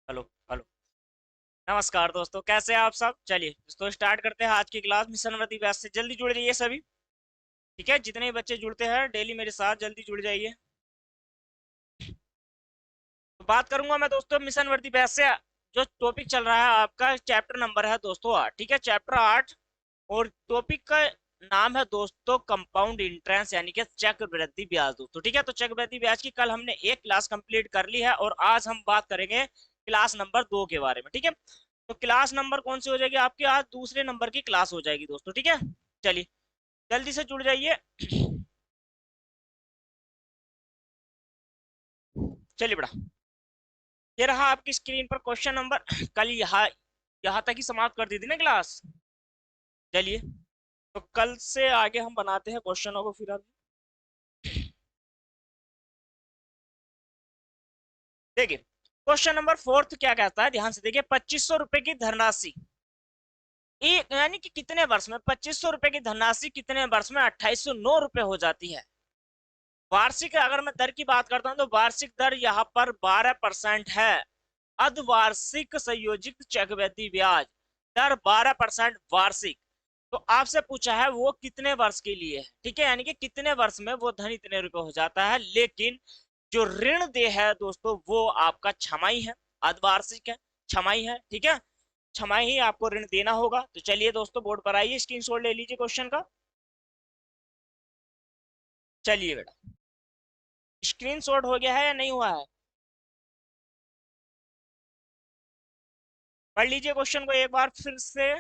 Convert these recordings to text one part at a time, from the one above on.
Hello hello. नमस्कार दोस्तों, कैसे हैं आप सब। चलिए दोस्तों स्टार्ट करते हैं आज की क्लास। मिशन वर्दी बैच से जल्दी जुड़ जाइए सभी। ठीक है, जितने भी बच्चे जुड़ते हैं डेली मेरे साथ जल्दी जुड़ जाइए। तो बात करूंगा मैं दोस्तों मिशन वर्दी बैच से। जो टॉपिक चल रहा है आपका चैप्टर नंबर है दोस्तों 8। ठीक है, चैप्टर 8। और टॉपिक का नाम है दोस्तों कंपाउंड इंट्रेंस यानी कि चक्रवृद्धि ब्याज दोस्तों। ठीक है, तो चक्रवृद्धि ब्याज की कल हमने एक क्लास कंप्लीट कर ली है और आज हम बात करेंगे क्लास नंबर 2 के बारे में। ठीक है, तो क्लास नंबर कौन सी हो जाएगी आपकी, आज दूसरे नंबर की क्लास हो जाएगी दोस्तों। ठीक है, चलिए जल्दी से जुड़ जाइए। चलिए बड़ा, ये रहा आपकी स्क्रीन पर क्वेश्चन नंबर। कल यहाँ यहाँ तक ही समाप्त कर दी थी ना क्लास। चलिए, तो कल से आगे हम बनाते हैं क्वेश्चनों को फिर। देखिए क्वेश्चन नंबर 4 क्या कहता है, ध्यान से देखिए। 2500 रुपए की धनराशि एक यानी कि कितने वर्ष में 2500 रुपए की धनराशि कितने वर्ष में 2809 रुपए हो जाती है। वार्षिक अगर मैं दर की बात करता हूं तो वार्षिक दर यहाँ पर 12% है। अर्धवार्षिक संयोजित चक्रवृद्धि ब्याज दर 12% वार्षिक। तो आपसे पूछा है वो कितने वर्ष के लिए है। ठीक है, यानी कि कितने वर्ष में वो धन इतने रुपए हो जाता है। लेकिन जो ऋण दे है दोस्तों वो आपका छमाही है, अर्धवार्षिक है, छमाही है। ठीक है, छमाही ही आपको ऋण देना होगा। तो चलिए दोस्तों बोर्ड पर आइए, स्क्रीनशॉट ले लीजिए क्वेश्चन का। चलिए बेटा, स्क्रीनशॉट हो गया है या नहीं हुआ है। पढ़ लीजिए क्वेश्चन को एक बार फिर से।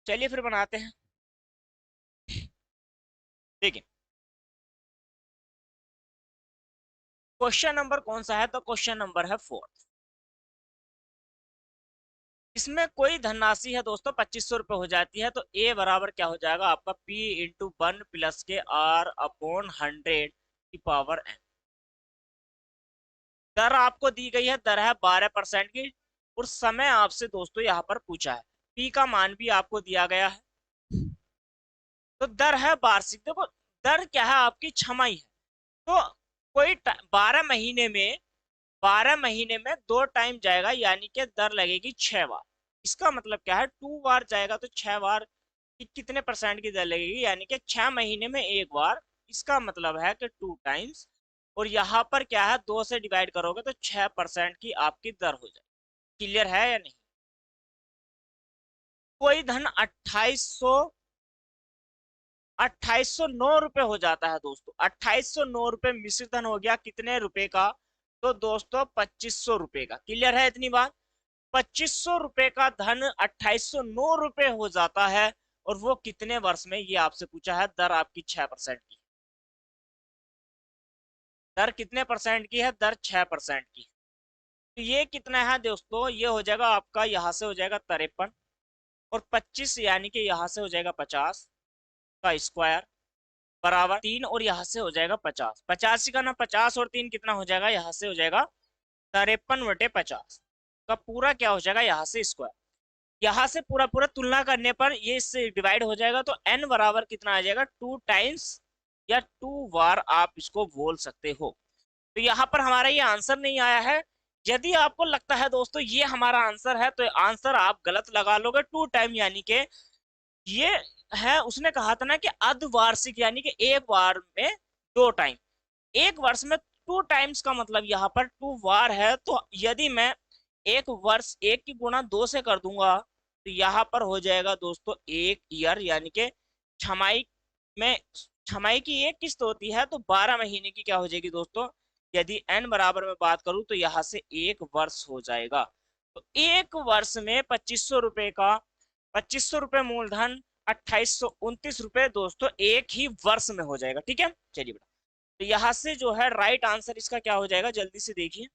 चलिए फिर बनाते हैं। देखिए क्वेश्चन नंबर कौन सा है, तो क्वेश्चन नंबर है 4। इसमें कोई धनराशि है दोस्तों 2500 रुपए हो जाती है। तो ए बराबर क्या हो जाएगा आपका P इंटू 1 प्लस के R अपॉन 100 की पावर n। दर आपको दी गई है, दर है 12% की। और समय आपसे दोस्तों यहाँ पर पूछा है, P का मान भी आपको दिया गया है। तो दर है वार्षिक। देखो दर क्या है आपकी छमाही है। तो कोई 12 महीने में 2 टाइम जाएगा यानी कि दर लगेगी 6 बार। इसका मतलब क्या है, 2 बार जाएगा तो 6 बार कि कितने परसेंट की दर लगेगी, यानी कि 6 महीने में एक बार। इसका मतलब है कि 2 टाइम्स। और यहाँ पर क्या है, 2 से डिवाइड करोगे तो 6% की आपकी दर हो जाएगी। क्लियर है या नहीं। कोई धन 2809 रुपए हो जाता है दोस्तों। 2809 रुपए मिश्रित धन हो गया कितने रुपए का, तो दोस्तों 2500 रुपए का। क्लियर है इतनी बात। 2500 रुपए का धन 2809 रुपए हो जाता है। और वो कितने वर्ष में, ये आपसे पूछा है। दर आपकी 6% की। दर कितने परसेंट की है, दर 6% की। तो ये कितना है दोस्तों, ये हो जाएगा आपका, यहां से हो जाएगा 53। और 25 यानी कि यहां से हो जाएगा 50 का स्क्वायर बराबर 3। और यहाँ से हो जाएगा 50, 85 का ना, 50 और 3 कितना हो जाएगा, यहाँ से हो जाएगा 53/50 का पूरा क्या हो जाएगा, यहाँ से स्क्वायर। यहाँ से पूरा पूरा तुलना करने पर ये इससे डिवाइड हो जाएगा। तो n बराबर कितना आ जाएगा, 2 टाइम्स या 2 बार आप इसको बोल सकते हो। तो यहाँ पर हमारा ये आंसर नहीं आया है। यदि आपको लगता है दोस्तों ये हमारा आंसर है तो आंसर आप गलत लगा लोगे। 2 टाइम यानी कि ये है, उसने कहा था ना कि अर्धवार्षिक यानी कि एक बार में 2 टाइम। एक वर्ष में 2 टाइम्स का मतलब यहाँ पर 2 बार है। तो यदि मैं एक वर्ष एक की गुणा 2 से कर दूंगा तो यहाँ पर हो जाएगा दोस्तों 1 ईयर, यानी कि छमाई में, छमाई की एक किस्त होती है तो 12 महीने की क्या हो जाएगी दोस्तों। यदि n बराबर में बात करूं तो यहाँ से 1 वर्ष हो जाएगा। तो एक वर्ष में 2500 रुपए का, 2500 रुपए मूलधन, 2829 रुपए दोस्तों एक ही वर्ष में हो जाएगा। ठीक है, चलिए बेटा, तो यहां से जो है राइट आंसर इसका क्या हो जाएगा, जल्दी से देखिए।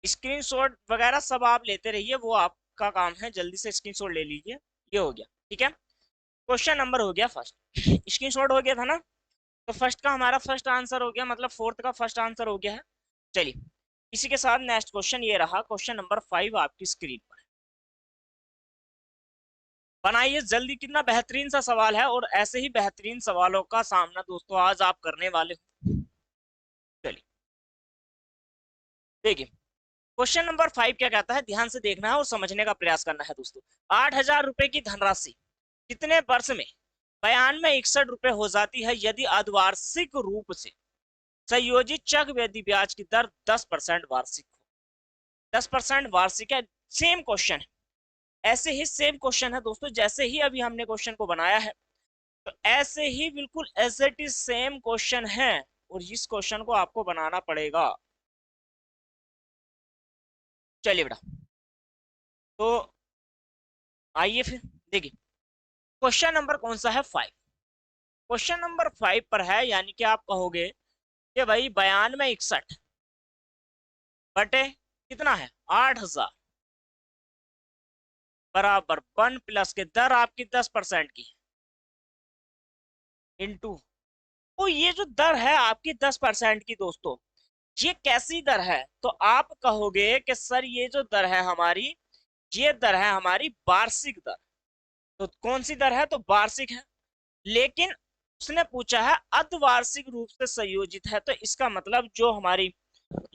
स्क्रीनशॉट वगैरह सब आप लेते रहिए, वो आपका काम है। जल्दी से स्क्रीनशॉट ले लीजिए। ये हो गया। ठीक है, क्वेश्चन नंबर हो गया फर्स्ट। स्क्रीनशॉट हो गया था ना। तो फर्स्ट का हमारा फर्स्ट आंसर हो गया, मतलब फोर्थ का फर्स्ट आंसर हो गया है। चलिए इसी के साथ नेक्स्ट क्वेश्चन ये रहा, क्वेश्चन नंबर 5 आपकी स्क्रीन पर। बनाइए जल्दी, कितना बेहतरीन सा सवाल है। और ऐसे ही बेहतरीन सवालों का सामना दोस्तों आज आप करने वाले हो। देखिए क्वेश्चन नंबर 5 क्या कहता है, ध्यान से देखना है और समझने का प्रयास करना है दोस्तों। 8,000 रुपए की धनराशि कितने वर्ष में 9261 रुपए हो जाती है यदि अर्धवार्षिक रूप से संयोजित चक्रवृद्धि ब्याज की दर 10% वार्षिक हो। 10% वार्षिक है। सेम क्वेश्चन है, ऐसे ही सेम क्वेश्चन है दोस्तों, जैसे ही अभी हमने क्वेश्चन को बनाया है, तो ऐसे ही बिल्कुल as it is same question है, और इस क्वेश्चन को आपको बनाना पड़ेगा। चलिए बेटा, तो आइए फिर देखिए क्वेश्चन नंबर कौन सा है, 5। क्वेश्चन नंबर 5 पर है, यानी कि आप कहोगे कि भाई 9261 बटे कितना है 8,000 बराबर 1 प्लस के दर आपकी 10% की इंटू, तो ये जो दर है आपकी 10% की दोस्तों, ये कैसी दर है, तो आप कहोगे कि सर ये जो दर है हमारी, ये दर है हमारी वार्षिक दर। तो कौन सी दर है, तो वार्षिक है। लेकिन उसने पूछा है अर्धवार्षिक रूप से संयोजित है, तो इसका मतलब जो हमारी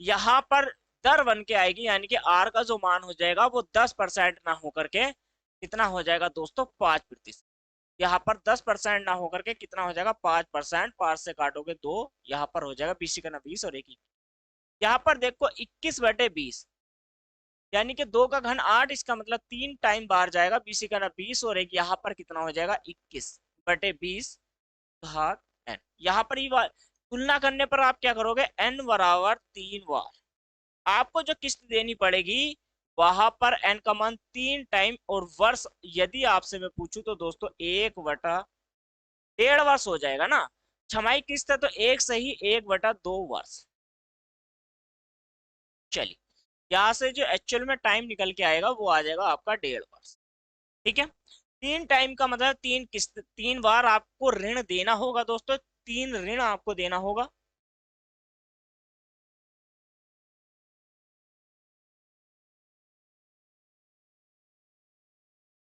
यहाँ पर दर बन के आएगी, यानी कि आर का जो मान हो जाएगा वो 10% ना होकर के कितना हो जाएगा दोस्तों, 5%। यहाँ पर 10% ना होकर के कितना हो जाएगा, 5%। 5 से काटोगे 2, यहाँ पर हो जाएगा 20 का ना 20 और 1 यहाँ पर देखो 21/20, यानी कि 2 का घन 8, इसका मतलब 3 टाइम बाहर जाएगा, 20 का ना 20 और 1 यहाँ पर कितना हो जाएगा 21/20 भाग n। यहाँ पर ही तुलना करने पर आप क्या करोगे, n बराबर 3 बार आपको जो किस्त देनी पड़ेगी, वहां पर n का मान 3 टाइम, और वर्ष यदि आपसे मैं पूछूं तो दोस्तों 1/1.5 वर्ष हो जाएगा ना। छमाही किस्त है तो 1 सही 1/2 वर्ष। चलिए यहाँ से जो एक्चुअल में टाइम निकल के आएगा वो आ जाएगा आपका 1.5 वर्ष। ठीक है, 3 टाइम का मतलब 3 किस्त, 3 बार आपको ऋण देना होगा दोस्तों, 3 ऋण आपको देना होगा।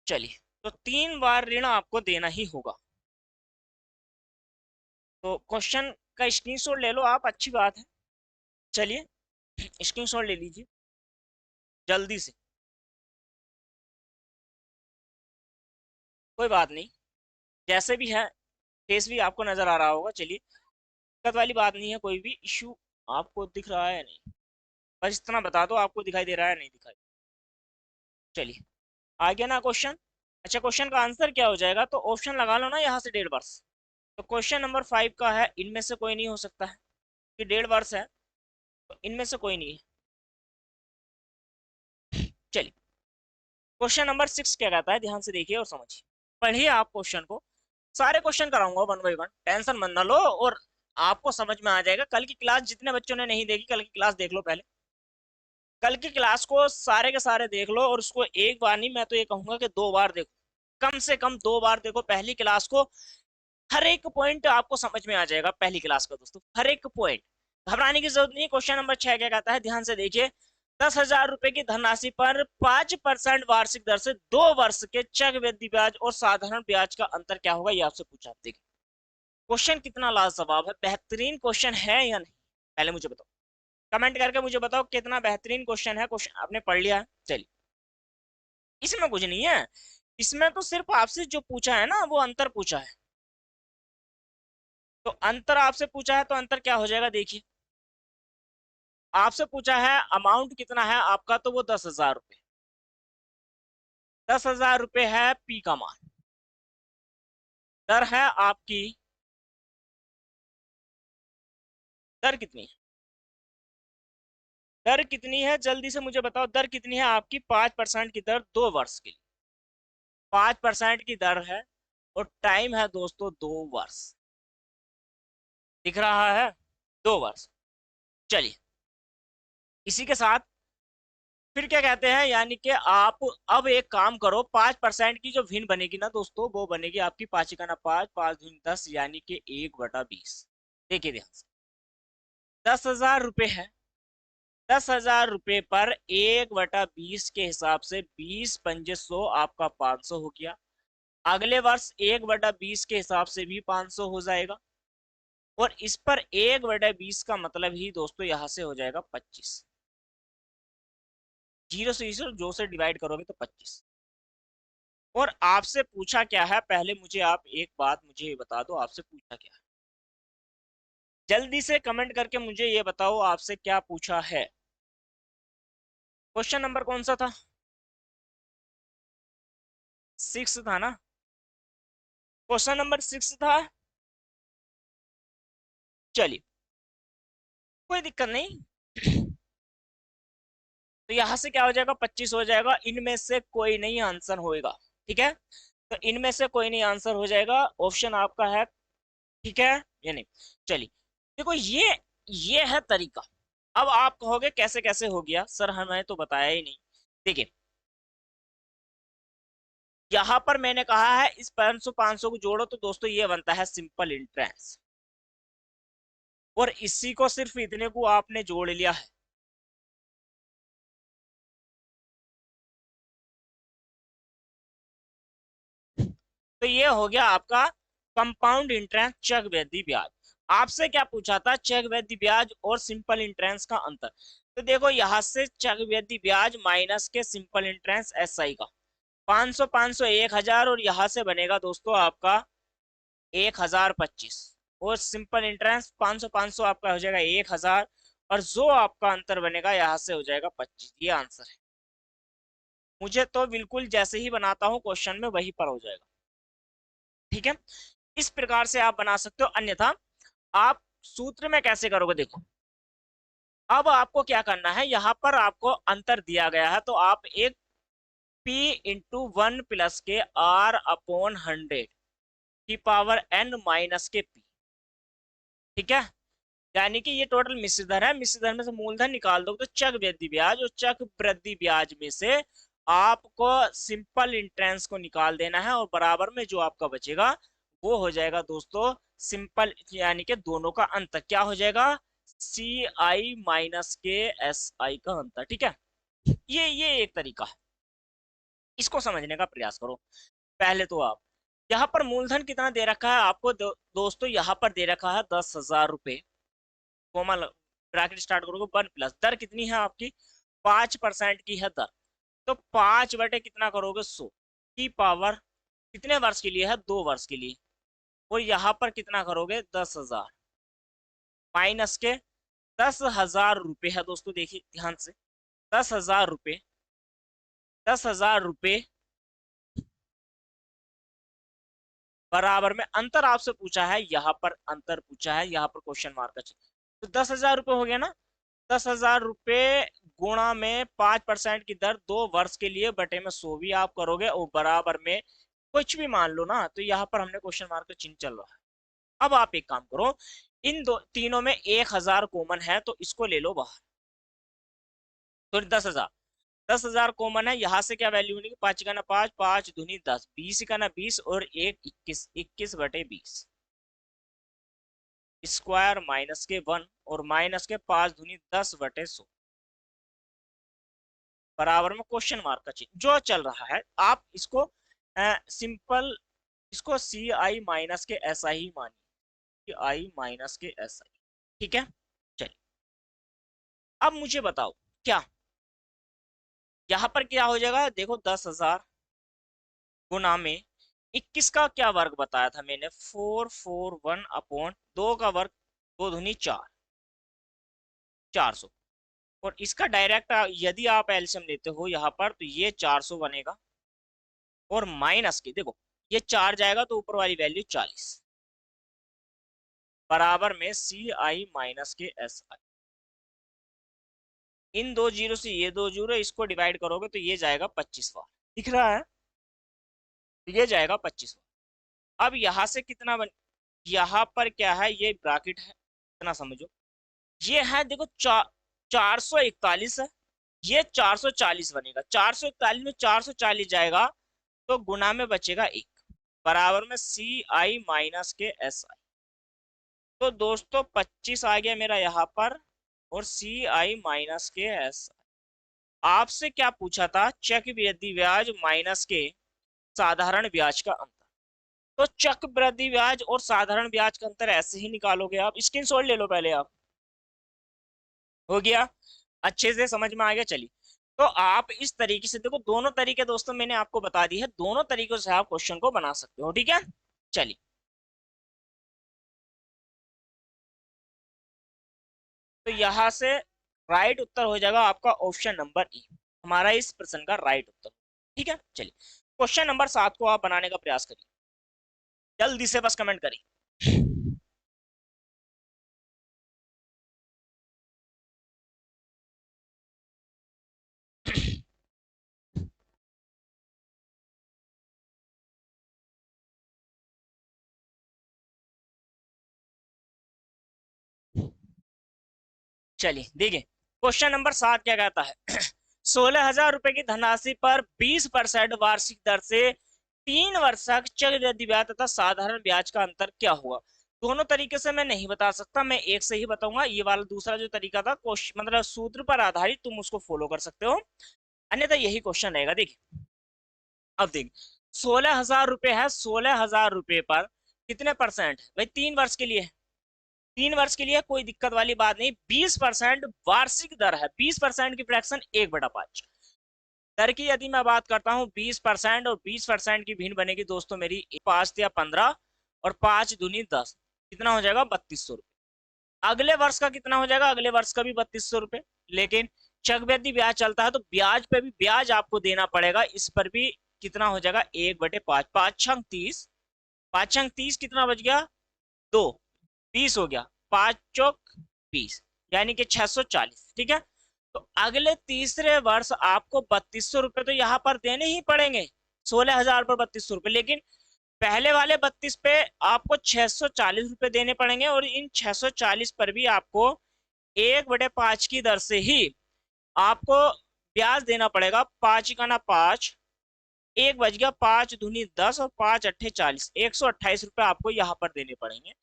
चलिए, तो 3 बार ऋण आपको देना ही होगा। तो क्वेश्चन का स्क्रीनशॉट ले लो आप, अच्छी बात है। चलिए स्क्रीनशॉट ले लीजिए जल्दी से, कोई बात नहीं, जैसे भी है फेस भी आपको नजर आ रहा होगा। चलिए दिक्कत वाली बात नहीं है, कोई भी इशू आपको दिख रहा है नहीं, बस इतना बता दो आपको दिखाई दे रहा है नहीं दिखाई। चलिए आ गया ना क्वेश्चन। अच्छा क्वेश्चन का आंसर क्या हो जाएगा, तो ऑप्शन लगा लो ना यहाँ से 1.5 वर्ष। तो क्वेश्चन नंबर 5 का है इनमें से कोई नहीं हो सकता है कि 1.5 वर्ष है, तो इनमें से कोई नहीं है। चलिए क्वेश्चन नंबर 6 क्या कहता है, ध्यान से देखिए और समझिए, पढ़िए आप क्वेश्चन को। सारे क्वेश्चन कराऊंगा 1 बाय 1, टेंशन मत ना लो, और आपको समझ में आ जाएगा। कल की क्लास जितने बच्चों ने नहीं देखी, कल की क्लास देख लो पहले, कल की क्लास को सारे के सारे देख लो, और उसको एक बार नहीं, मैं तो ये कहूंगा कि 2 बार देखो, कम से कम 2 बार देखो पहली क्लास को। हर एक पॉइंट आपको समझ में आ जाएगा पहली क्लास का दोस्तों, हर एक पॉइंट। घबराने की जरूरत नहीं। क्वेश्चन नंबर 6 क्या कहता है, ध्यान से देखिए। 10,000 रुपए की धनराशि पर 5% वार्षिक दर से 2 वर्ष के चक्रवृद्धि ब्याज और साधारण ब्याज का अंतर क्या होगा, ये आपसे पूछा। देखिए क्वेश्चन कितना लाजवाब है, बेहतरीन क्वेश्चन है या नहीं, पहले मुझे बताओ, कमेंट करके मुझे बताओ कितना बेहतरीन क्वेश्चन है। क्वेश्चन आपने पढ़ लिया है। चलिए इसमें कुछ नहीं है, इसमें तो सिर्फ आपसे जो पूछा है ना वो अंतर पूछा है। तो अंतर आपसे पूछा है तो अंतर क्या हो जाएगा, देखिए आपसे पूछा है अमाउंट कितना है आपका, तो वो 10,000 रुपए। 10,000 रुपए है पी का मान, दर है आपकी, दर कितनी है, दर कितनी है जल्दी से मुझे बताओ, दर कितनी है आपकी, 5% की दर 2 वर्ष के लिए, 5% की दर है, और टाइम है दोस्तों 2 वर्ष, दिख रहा है 2 वर्ष। चलिए इसी के साथ फिर क्या कहते हैं, यानी कि आप अब एक काम करो, 5% की जो भिन्न बनेगी ना दोस्तों, वो बनेगी आपकी 5 का ना 5, 5 दूनी 10, यानी कि 1/20। देखिए ध्यान से, 10,000 रुपए है, 10,000 रुपए पर 1/20 के हिसाब से 20 पंजे 100 आपका 500 हो गया। अगले वर्ष 1/20 के हिसाब से भी 500 हो जाएगा, और इस पर 1/20 का मतलब ही दोस्तों यहाँ से हो जाएगा 25। जीरो से जीरो जो से डिवाइड करोगे तो 25। और आपसे पूछा क्या है, पहले मुझे आप एक बात मुझे बता दो, आपसे पूछा क्या है? जल्दी से कमेंट करके मुझे ये बताओ आपसे क्या पूछा है। क्वेश्चन नंबर कौन सा था? 6 था ना? क्वेश्चन नंबर 6 था। चलिए, कोई दिक्कत नहीं। तो यहां से क्या हो जाएगा, 25 हो जाएगा। इनमें से कोई नहीं आंसर होएगा, ठीक है? तो इनमें से कोई नहीं आंसर हो जाएगा, ऑप्शन आपका है, ठीक है या नहीं? चलिए, देखो ये है तरीका। अब आप कहोगे कैसे कैसे हो गया सर, हमें तो बताया ही नहीं। देखिए, यहां पर मैंने कहा है इस 500 500 को जोड़ो तो दोस्तों ये बनता है सिंपल इंटरेस्ट, और इसी को सिर्फ इतने को आपने जोड़ लिया है। तो ये हो गया आपका कंपाउंड इंटरेस्ट चक्रवृद्धि ब्याज। आपसे क्या पूछा था, चक्रवृद्धि ब्याज और सिंपल इंटरेस्ट का अंतर। तो देखो यहां से चक्रवृद्धि ब्याज माइनस के सिंपल इंटरेस्ट एसआई का 500 500 1000, और यहां से बनेगा दोस्तों आपका 1025। और सिंपल इंटरेस्ट 500 500 आपका हो जाएगा 1000, और जो आपका अंतर बनेगा यहां से हो जाएगा 25। ये आंसर है। मुझे तो बिल्कुल जैसे ही बनाता हूँ क्वेश्चन में वही पर हो जाएगा, ठीक है? इस प्रकार से आप बना सकते हो, अन्यथा आप सूत्र में कैसे करोगे, देखो अब आपको क्या करना है, यहां पर आपको अंतर दिया गया है, तो आप एक p इंटू 1 के r अपॉन 100 की पावर n माइनस के p, ठीक है? यानी कि ये टोटल मिश्र धन है, मिश्र धन में से मूलधन निकाल दो तो चक्रवृद्धि ब्याज, और चक्रवृद्धि ब्याज में से आपको सिंपल इंटरेस्ट को निकाल देना है, और बराबर में जो आपका बचेगा वो हो जाएगा दोस्तों सिंपल, यानी कि दोनों का अंतर क्या हो जाएगा, सी आई माइनस के एस आई का अंतर, ठीक है? ये एक तरीका है, इसको समझने का प्रयास करो। पहले तो आप यहाँ पर मूलधन कितना दे रखा है आपको, दोस्तों यहाँ पर दे रखा है 10,000 रुपए, कोमल ब्रैकेट स्टार्ट करोगे 1 प्लस दर कितनी है आपकी, 5% की है दर। तो 5 बटे कितना करोगे 100 की पावर, कितने वर्ष के लिए है, 2 वर्ष के लिए। और यहाँ पर कितना करोगे 10,000 माइनस के 10,000 रुपए है दोस्तों, देखिए ध्यान से, 10,000 रुपए, 10,000 रुपए बराबर में अंतर आपसे पूछा है, यहाँ पर अंतर पूछा है, यहाँ पर क्वेश्चन मार्क है। तो 10,000 रुपए हो गया ना, 10,000 रुपए गुणा में 5% की दर 2 वर्ष के लिए बटे में 100 भी आप करोगे, और बराबर में कुछ भी मान लो ना, तो यहाँ पर हमने क्वेश्चन मार्क का चिन्ह चल रहा है। अब आप एक काम करो, इन दो तीनों में 1,000 कॉमन है तो इसको ले लो बाहर, तो 10,000, 10,000 कॉमन है, यहाँ से क्या वैल्यू बनेगी, 5 का ना 5, 5 दूनी 10, 20 का ना 20, और 1 21, 21 बटे 20 स्क्वायर माइनस के 1, और माइनस के 5 दूनी 10 बटे 100 बराबर में क्वेश्चन मार्क का चिन्ह जो चल रहा है। आप इसको सिंपल, इसको सी आई माइनस के एस आई ही मानिए, सी आई माइनस के एस आई, ठीक है? चलिए, अब मुझे बताओ क्या यहाँ पर क्या हो जाएगा, देखो 10,000 गुना में 21 का क्या वर्ग बताया था मैंने, 441 अपॉन 2 का वर्ग, 2 दूनी 4, 400। और इसका डायरेक्ट यदि आप एलसीएम लेते हो यहाँ पर तो ये 400 बनेगा, और माइनस के देखो ये 4 जाएगा तो ऊपर वाली वैल्यू 40 बराबर में सी आई माइनस के एस आई। इन दो जीरो से ये दो जीरो, इसको डिवाइड करोगे तो ये जाएगा 25वां, दिख रहा है? तो ये जाएगा 25वां। अब यहाँ से कितना यहाँ पर क्या है, ये ब्रैकेट है, इतना समझो, ये है देखो 441 है, ये 440 बनेगा, 441 में 440 जाएगा तो गुना में बचेगा 1 बराबर में सी आई माइनस के एस आई। तो दोस्तों 25 आ गया मेरा यहाँ पर, और सी आई माइनस के एस आई। आपसे क्या पूछा था, चक्रवृद्धि ब्याज माइनस के साधारण ब्याज का अंतर। तो चक्रवृद्धि ब्याज और साधारण ब्याज का अंतर ऐसे ही निकालोगे आप, स्क्रीनशॉट ले लो पहले आप। हो गया, अच्छे से समझ में आ गया? चलिए, तो आप इस तरीके से देखो, दोनों तरीके दोस्तों मैंने आपको बता दी है, दोनों तरीकों से आप क्वेश्चन को बना सकते हो, ठीक है। चलिए, तो यहां से राइट उत्तर हो जाएगा आपका ऑप्शन नंबर ई, हमारा इस प्रश्न का राइट उत्तर, ठीक है। चलिए, क्वेश्चन नंबर 7 को आप बनाने का प्रयास करिए, जल्दी से बस कमेंट करिए। चलिए देखिए, क्वेश्चन नंबर 7 क्या कहता है। 16,000 रुपए की धनराशि पर 20% वार्षिक दर से 3 वर्ष तक चक्रवृद्धि ब्याज तथा साधारण ब्याज का अंतर क्या हुआ। दोनों तरीके से मैं नहीं बता सकता, मैं एक से ही बताऊंगा। ये वाला दूसरा जो तरीका था क्वेश्चन मतलब सूत्र पर आधारित, तुम उसको फॉलो कर सकते हो, अन्यथा यही क्वेश्चन रहेगा। देखिए, अब देख, 16,000 रुपए है, 16,000 रुपए पर कितने परसेंट है भाई, 3 वर्ष के लिए, 3 वर्ष के लिए कोई दिक्कत वाली बात नहीं। 20% वार्षिक दर है, 20% की फ्रैक्शन 1/5 दर की यदि मैं बात करता हूँ 20% और 20% की भिन्न बनेगी दोस्तों मेरी 5 या 15 और 5 दूनी 10, कितना हो जाएगा 3200 रुपये। अगले वर्ष का कितना हो जाएगा, अगले वर्ष का भी 3200 रुपये। लेकिन चक्रवृद्धि ब्याज चलता है तो ब्याज पे भी ब्याज आपको देना पड़ेगा, इस पर भी कितना हो जाएगा 1/5, 5×5 = 30, 5×30 कितना बच गया, 2, 20 हो गया, 5×4 = 20, यानी कि 640, ठीक है। तो अगले तीसरे वर्ष आपको 3200 रुपये तो यहाँ पर देने ही पड़ेंगे, 16,000 पर 3200 रुपये, लेकिन पहले वाले 32 पे आपको 640 रुपये देने पड़ेंगे, और इन 640 पर भी आपको 1/5 की दर से ही आपको ब्याज देना पड़ेगा। 5×5, 1 बच गया, 5×2 = 10 और 5×8 = 40, 128 रुपये आपको यहाँ पर देने पड़ेंगे।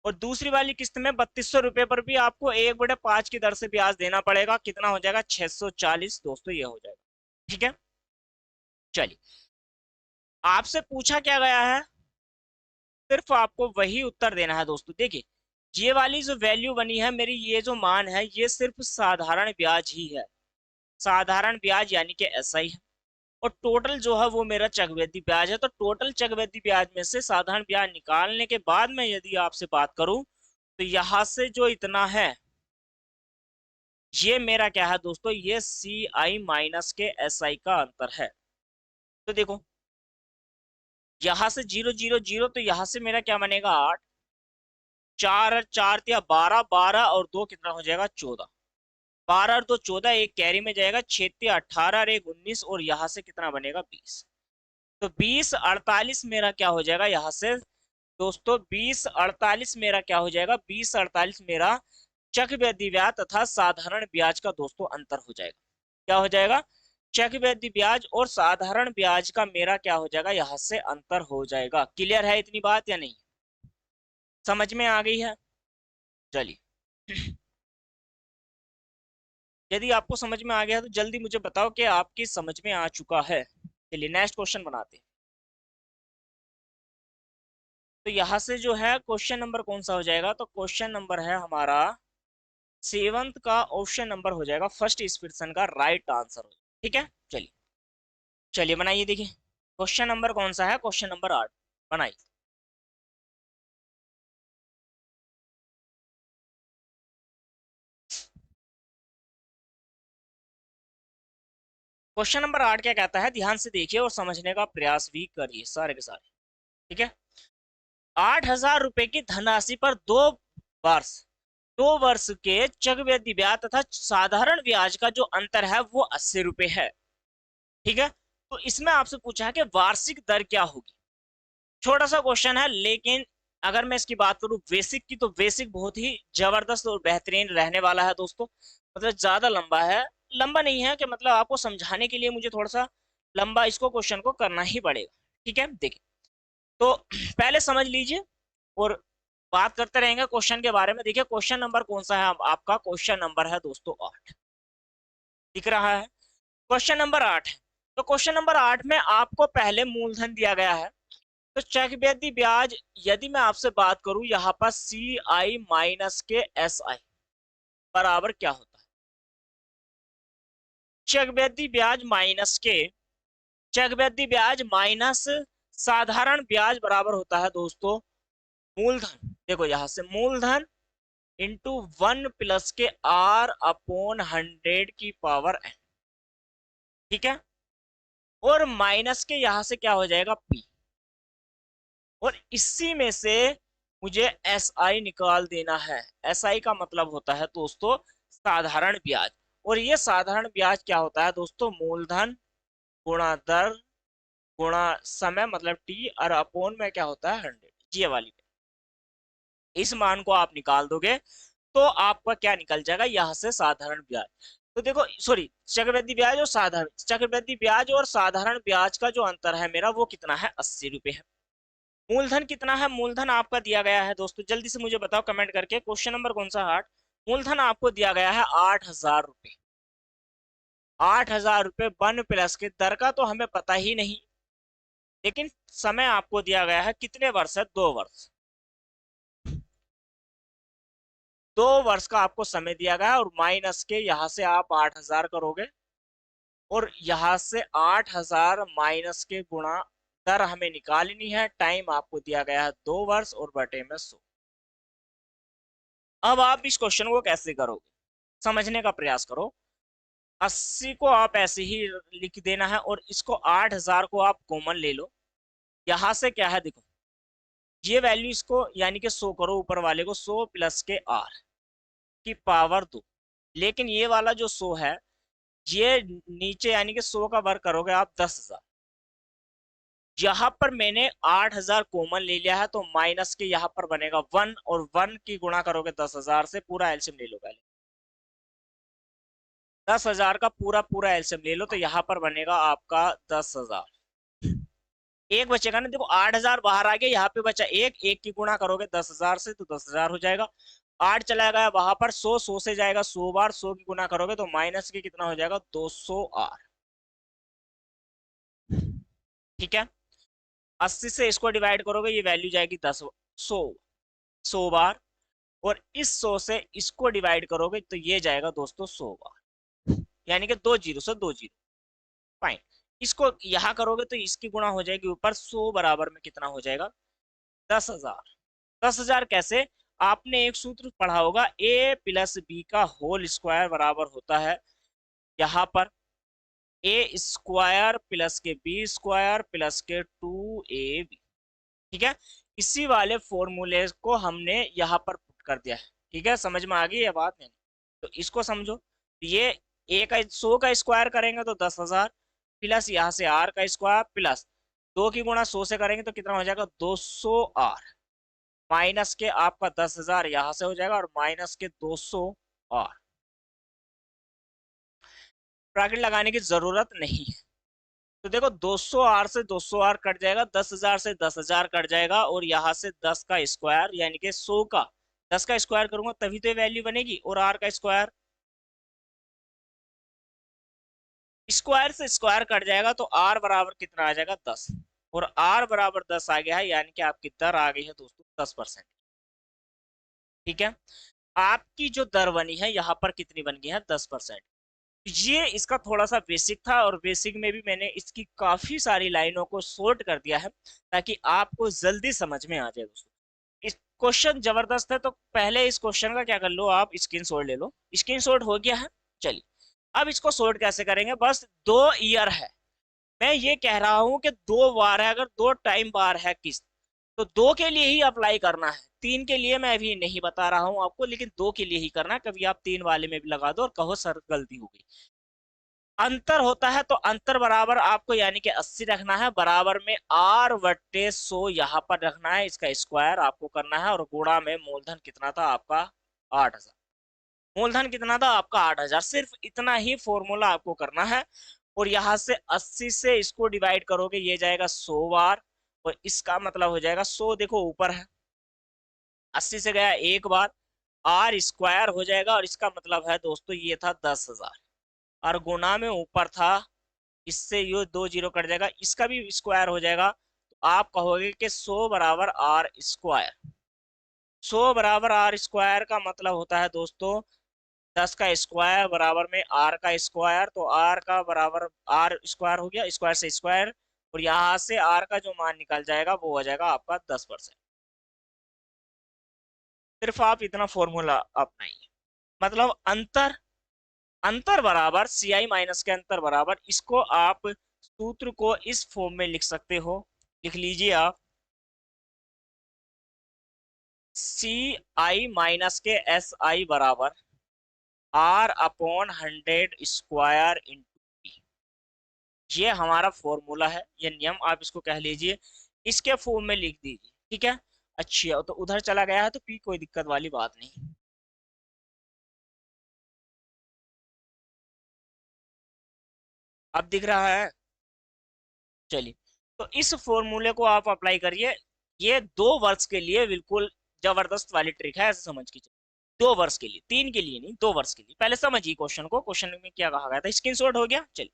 और दूसरी वाली किस्त में 3200 रुपये पर भी आपको 1/5 की दर से ब्याज देना पड़ेगा, कितना हो जाएगा 640 दोस्तों, ये हो जाएगा, ठीक है। चलिए, आपसे पूछा क्या गया है, सिर्फ आपको वही उत्तर देना है दोस्तों। देखिए, ये वाली जो वैल्यू बनी है मेरी, ये जो मान है, ये सिर्फ साधारण ब्याज ही है, साधारण ब्याज यानी कि एसआई है। और टोटल जो है वो मेरा चक्रवृद्धि ब्याज है। तो टोटल चक्रवृद्धि ब्याज में से साधारण ब्याज निकालने के बाद में यदि आपसे बात करूं, तो यहां से जो इतना है, ये मेरा क्या है दोस्तों, ये सी आई माइनस के एस आई का अंतर है। तो देखो, यहां से 0 0 0, तो यहां से मेरा क्या बनेगा 8, 4 और 4 या 12, 12 और 2 कितना हो जाएगा 14, 12 और 2 14, एक कैरी में जाएगा, 6 18 और 1 19, और यहाँ से कितना बनेगा 20। तो 20 48 मेरा क्या हो जाएगा यहाँ से दोस्तों, 20 48 मेरा क्या हो जाएगा, 20 48 मेरा चक्रवृद्धि ब्याज तथा साधारण ब्याज का दोस्तों अंतर हो जाएगा। क्या हो जाएगा, चक्रवृद्धि ब्याज और साधारण ब्याज का मेरा क्या हो जाएगा, यहाँ से अंतर हो जाएगा। क्लियर है इतनी बात या नहीं, समझ में आ गई है। चलिए, यदि आपको समझ में आ गया तो जल्दी मुझे बताओ कि आपकी समझ में आ चुका है। चलिए, नेक्स्ट क्वेश्चन बनाते हैं। तो यहां से जो है क्वेश्चन नंबर कौन सा हो जाएगा, तो क्वेश्चन नंबर है हमारा 7th का ऑप्शन नंबर हो जाएगा, फर्स्ट इस क्वेश्चन का राइट आंसर, ठीक है। चलिए, चलिए बनाइए। देखिए, क्वेश्चन नंबर कौन सा है, क्वेश्चन नंबर 8 बनाइए। क्वेश्चन नंबर 8 क्या कहता है, ध्यान से देखिए और समझने का प्रयास भी करिए सारे के सारे, ठीक है। 8,000 रुपए की धनराशि पर 2 वर्ष के चक्रवृद्धि ब्याज तथा साधारण ब्याज का जो अंतर है वो 80 रुपए है, ठीक है। तो इसमें आपसे पूछा है कि वार्षिक दर क्या होगी। छोटा सा क्वेश्चन है, लेकिन अगर मैं इसकी बात करूं बेसिक की, तो बेसिक बहुत ही जबरदस्त और बेहतरीन रहने वाला है दोस्तों। मतलब ज्यादा लंबा है, लंबा नहीं है कि मतलब आपको समझाने के लिए मुझे थोड़ा सा लंबा इसको क्वेश्चन को करना ही पड़ेगा, ठीक है। देखिए, तो पहले समझ लीजिए और बात करते रहेंगे क्वेश्चन के बारे में। देखिए, क्वेश्चन नंबर कौन सा है, आपका क्वेश्चन नंबर है दोस्तों 8, दिख रहा है, क्वेश्चन नंबर 8 है। तो क्वेश्चन नंबर 8 में आपको पहले मूलधन दिया गया है। तो चक्रवृद्धि ब्याज यदि मैं आपसे बात करूं, यहाँ पर सी आई माइनस के एस आई बराबर क्या होता है, चक्रवृद्धि ब्याज माइनस के, चक्रवृद्धि ब्याज माइनस साधारण ब्याज बराबर होता है दोस्तों मूलधन। देखो यहां से मूलधन इंटू 1 के R/100 की पावर n। ठीक है, और माइनस के यहां से क्या हो जाएगा P, और इसी में से मुझे SI निकाल देना है। SI का मतलब होता है दोस्तों साधारण ब्याज, और ये साधारण ब्याज क्या होता है दोस्तों, मूलधन गुणा दर गुणा समय मतलब T, और अपोन में क्या होता है 100, ये वाली। इस मान को आप निकाल दोगे तो आपका क्या निकल जाएगा, यहाँ से साधारण ब्याज। तो देखो सॉरी, चक्रवृद्धि ब्याज और साधारण, चक्रवृद्धि ब्याज और साधारण ब्याज का जो अंतर है मेरा वो कितना है, 80 रुपए है। मूलधन कितना है, मूलधन आपका दिया गया है दोस्तों, जल्दी से मुझे बताओ कमेंट करके, क्वेश्चन नंबर कौन सा 8। मूलधन आपको दिया गया है 8,000 रुपए। 8,000 रुपए 1 के दर का तो हमें पता ही नहीं, लेकिन समय आपको दिया गया है कितने वर्ष है, 2 वर्ष। 2 वर्ष का आपको समय दिया गया है, और माइनस के यहाँ से आप 8,000 करोगे, और यहाँ से 8,000 माइनस के गुणा दर हमें निकालनी है। टाइम आपको दिया गया है 2 वर्ष, और बटे में 100। अब आप इस क्वेश्चन को कैसे करोगे, समझने का प्रयास करो। 80 को आप ऐसे ही लिख देना है, और इसको 8,000 को आप कॉमन ले लो। यहाँ से क्या है देखो, ये वैल्यू इसको यानी कि 100 करो, ऊपर वाले को 100 के R की पावर 2। लेकिन ये वाला जो 100 है, ये नीचे यानी कि 100 का वर्ग करोगे आप 10,000। यहाँ पर मैंने 8,000 कॉमन ले लिया है, तो माइनस के यहाँ पर बनेगा 1, और 1 की गुणा करोगे 10,000 से, पूरा एलसीएम ले लो पहले। 10,000 का पूरा पूरा एलसीएम ले लो, तो यहाँ पर बनेगा आपका 10,000। एक बचेगा ना, देखो 8,000 बाहर आ गया, यहाँ पे बचा एक, एक की गुणा करोगे 10,000 से तो 10,000 हो जाएगा। 8 चला गया वहां पर, 100, 100 से जाएगा 100 बार, 100 की गुणा करोगे तो माइनस के कितना हो जाएगा, 200R। ठीक है, 80 से इसको डिवाइड करोगे, ये वैल्यू जाएगी 10, 100, 100 बार, और इस 100 से इसको डिवाइड करोगे तो ये जाएगा दोस्तों 100 बार, यानी कि 2 जीरो से 2 जीरो। फाइन, इसको यहां करोगे तो इसकी गुणा हो जाएगी ऊपर, 100 बराबर में कितना हो जाएगा, 10,000। 10,000 कैसे, आपने एक सूत्र पढ़ा होगा, A+B का होल स्क्वायर बराबर होता है यहाँ पर A² प्लस के B² प्लस के 2AB। ठीक है, इसी वाले फॉर्मूले को हमने यहाँ पर पुट कर दिया है। ठीक है, समझ में आ गई ये बात नहीं, तो इसको समझो। ये A का 100 का स्क्वायर करेंगे तो 10,000, प्लस यहाँ से R का स्क्वायर, प्लस 2 की गुणा 100 से करेंगे तो कितना हो जाएगा, 200R, माइनस के आपका 10,000 यहाँ से हो जाएगा, और माइनस के 200R। ब्रैकेट लगाने की जरूरत नहीं है। तो देखो 200R से 200R कट जाएगा, 10,000 से 10,000 कट जाएगा, और यहाँ से 10 का स्क्वायर यानी कि 100 का 10 का स्क्वायर करूंगा तभी तो ये वैल्यू बनेगी, और R का स्क्वायर, स्क्वायर से स्क्वायर कट जाएगा तो R बराबर कितना आ जाएगा, 10, और R बराबर 10 आ गया है, यानी कि आपकी दर आ गई है दोस्तों 10%। ठीक है, आपकी जो दर बनी है यहाँ पर कितनी बन गई है, 10%। ये इसका थोड़ा सा बेसिक था, और बेसिक में भी मैंने इसकी काफी सारी लाइनों को शॉर्ट कर दिया है ताकि आपको जल्दी समझ में आ जाए दोस्तों। इस क्वेश्चन जबरदस्त है, तो पहले इस क्वेश्चन का क्या कर लो, आप स्क्रीनशॉट ले लो। स्क्रीनशॉट हो गया है, चलिए अब इसको शॉर्ट कैसे करेंगे, बस 2 ईयर है, मैं ये कह रहा हूं कि 2 बार है, अगर 2 टाइम बार है किस्त तो 2 के लिए ही अप्लाई करना है, 3 के लिए मैं अभी नहीं बता रहा हूं आपको, लेकिन 2 के लिए ही करना है। कभी आप 3 वाले में भी लगा दो और कहो सर गलती हो गई। अंतर होता है तो अंतर बराबर आपको यानी कि 80 रखना है, बराबर में R/100 यहाँ पर रखना है, इसका स्क्वायर आपको करना है, और गुणा में मूलधन कितना था आपका, 8,000। मूलधन कितना था आपका, 8,000, सिर्फ इतना ही फॉर्मूला आपको करना है। और यहाँ से 80 से इसको डिवाइड करोगे, ये जाएगा 100 बार, और इसका मतलब हो जाएगा 100, देखो ऊपर है, 80 से गया एक बार, R² हो जाएगा, और इसका मतलब है दोस्तों ये था 10,000, और गुना में ऊपर था, इससे ये 2 जीरो कट जाएगा, इसका भी स्क्वायर हो जाएगा, तो आप कहोगे कि 100 बराबर R²। 100 बराबर R² का मतलब होता है दोस्तों 10 का स्क्वायर बराबर में आर का स्क्वायर, तो आर का बराबर आर स्क्वायर हो गया, स्क्वायर से स्क्वायर, और यहाँ से आर का जो मान निकल जाएगा वो हो जाएगा आपका 10%। सिर्फ आप इतना फॉर्मूला अपनाइए, मतलब अंतर, अंतर बराबर सी आई माइनस के अंतर बराबर, इसको आप सूत्र को इस फॉर्म में लिख सकते हो, लिख लीजिए आप, सी आई माइनस के एस आई बराबर R upon 100 square into P. ये हमारा फॉर्मूला है, ये नियम आप इसको कह लीजिए, इसके फॉर्म में लिख दीजिए, ठीक है। अच्छा, तो उधर चला गया है तो पी, कोई दिक्कत वाली बात नहीं। अब दिख रहा है, चलिए। तो इस फॉर्मूले को आप अप्लाई करिए, ये 2 वर्ष के लिए बिल्कुल जबरदस्त वाली ट्रिक है, ऐसे समझ के चलिए। 2 वर्ष के लिए, 3 के लिए नहीं, 2 वर्ष के लिए। पहले समझिए क्वेश्चन को, क्वेश्चन में क्या कहा गया था, स्क्रीनशॉट हो गया। चलिए,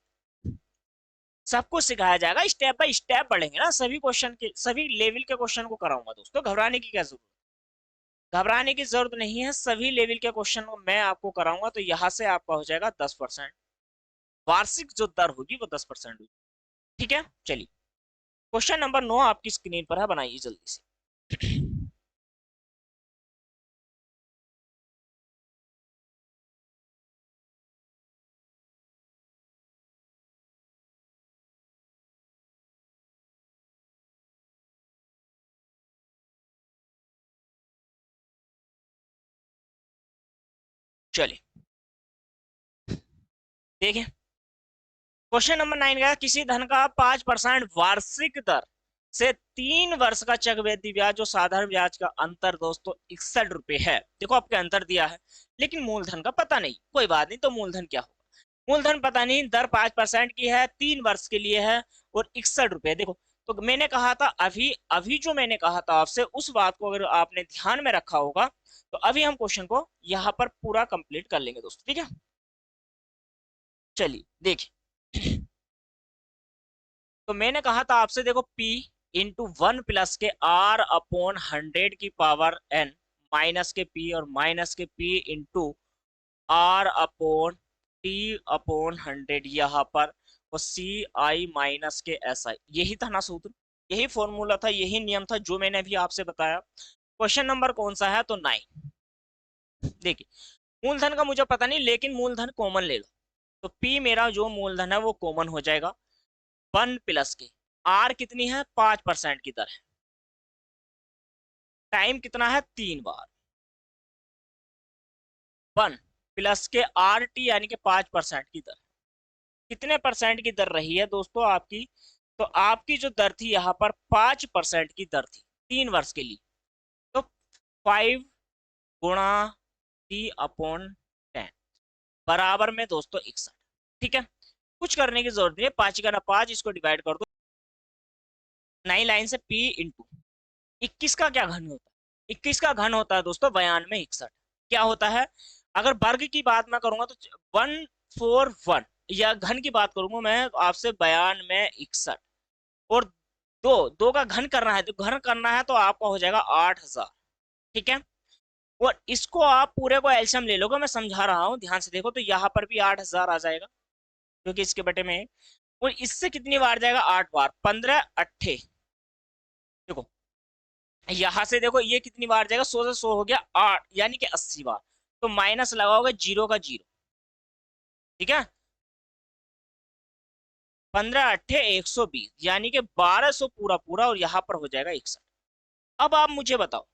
सब कुछ सिखाया जाएगा, स्टेप बाय स्टेप पढ़ेंगे ना, सभी क्वेश्चन के, सभी लेवल के क्वेश्चन को कराऊंगा दोस्तों, घबराने की क्या जरूरत, घबराने की जरूरत नहीं है, सभी लेवल के क्वेश्चन को मैं आपको कराऊंगा। तो यहाँ से आपका हो जाएगा 10%, वार्षिक जो दर होगी वो 10% होगी, ठीक है। चलिए, क्वेश्चन नंबर 9 आपकी स्क्रीन पर है, बनाइए जल्दी से। चलिए देखें, क्वेश्चन नंबर 9 का, किसी धन का 5% वार्षिक दर से 3 वर्ष का चक्रवृद्धि ब्याज, जो साधारण ब्याज का अंतर दोस्तों 61 रुपए है। देखो आपके अंतर दिया है, लेकिन मूलधन का पता नहीं, कोई बात नहीं, तो मूलधन क्या होगा, मूलधन पता नहीं, दर 5% की है, 3 वर्ष के लिए है, और 61 रुपए। देखो, तो मैंने कहा था अभी अभी जो मैंने कहा था आपसे, उस बात को अगर आपने ध्यान में रखा होगा, तो अभी हम क्वेश्चन को यहाँ पर पूरा कंप्लीट कर लेंगे दोस्तों, ठीक है। चलिए देखिए, तो मैंने कहा था आपसे, देखो P इंटू 1 प्लस के R अपॉन 100 की पावर N, माइनस के P, और माइनस के P into R upon T upon 100 यहाँ पर, और सी आई माइनस के एस आई, यही था ना सूत्र, यही फॉर्मूला था, यही नियम था जो मैंने अभी आपसे बताया। क्वेश्चन नंबर कौन सा है, तो 9। देखिए, मूलधन का मुझे पता नहीं, लेकिन मूलधन कॉमन ले लो, तो P मेरा जो मूलधन है वो कॉमन हो जाएगा, 1 प्लस के आर कितनी है, 5% की दर है, टाइम कितना है, 3 बार, 1 प्लस के आर टी यानी कि 5% की दर, कितने परसेंट की दर रही है दोस्तों आपकी, तो आपकी जो दर थी यहाँ पर 5% की दर थी 3 वर्ष के लिए, तो 5 गुणा टी अपॉन 10 बराबर में दोस्तों 61, ठीक है। कुछ करने की जरूरत नहीं है, 5 का ना 5, इसको डिवाइड कर दो 9 लाइन से, P इंटू 21 का क्या घन होता है, 21 का घन होता है दोस्तों 9261। क्या होता है, अगर वर्ग की बात मैं करूंगा तो 141, या घन की बात करूंगा मैं आपसे 9261, और दो दो का घन करना है, तो घन करना है तो आपका हो जाएगा 8000, ठीक है। और इसको आप पूरे को एल्शियम ले लोगे, मैं समझा रहा हूँ ध्यान से देखो, तो यहाँ पर भी 8000 आ जाएगा, क्योंकि इसके बटे में, और इससे कितनी बार जाएगा, 8 बार, 15 अट्ठे, देखो यहां से देखो ये कितनी बार जाएगा, 100 से 100 हो गया 8, यानी कि 80 बार, तो माइनस लगाओगे जीरो का जीरो, ठीक है, 15 अट्ठे 120, यानी कि 1200 पूरा पूरा, और यहाँ पर हो जाएगा 61। अब आप मुझे बताओ,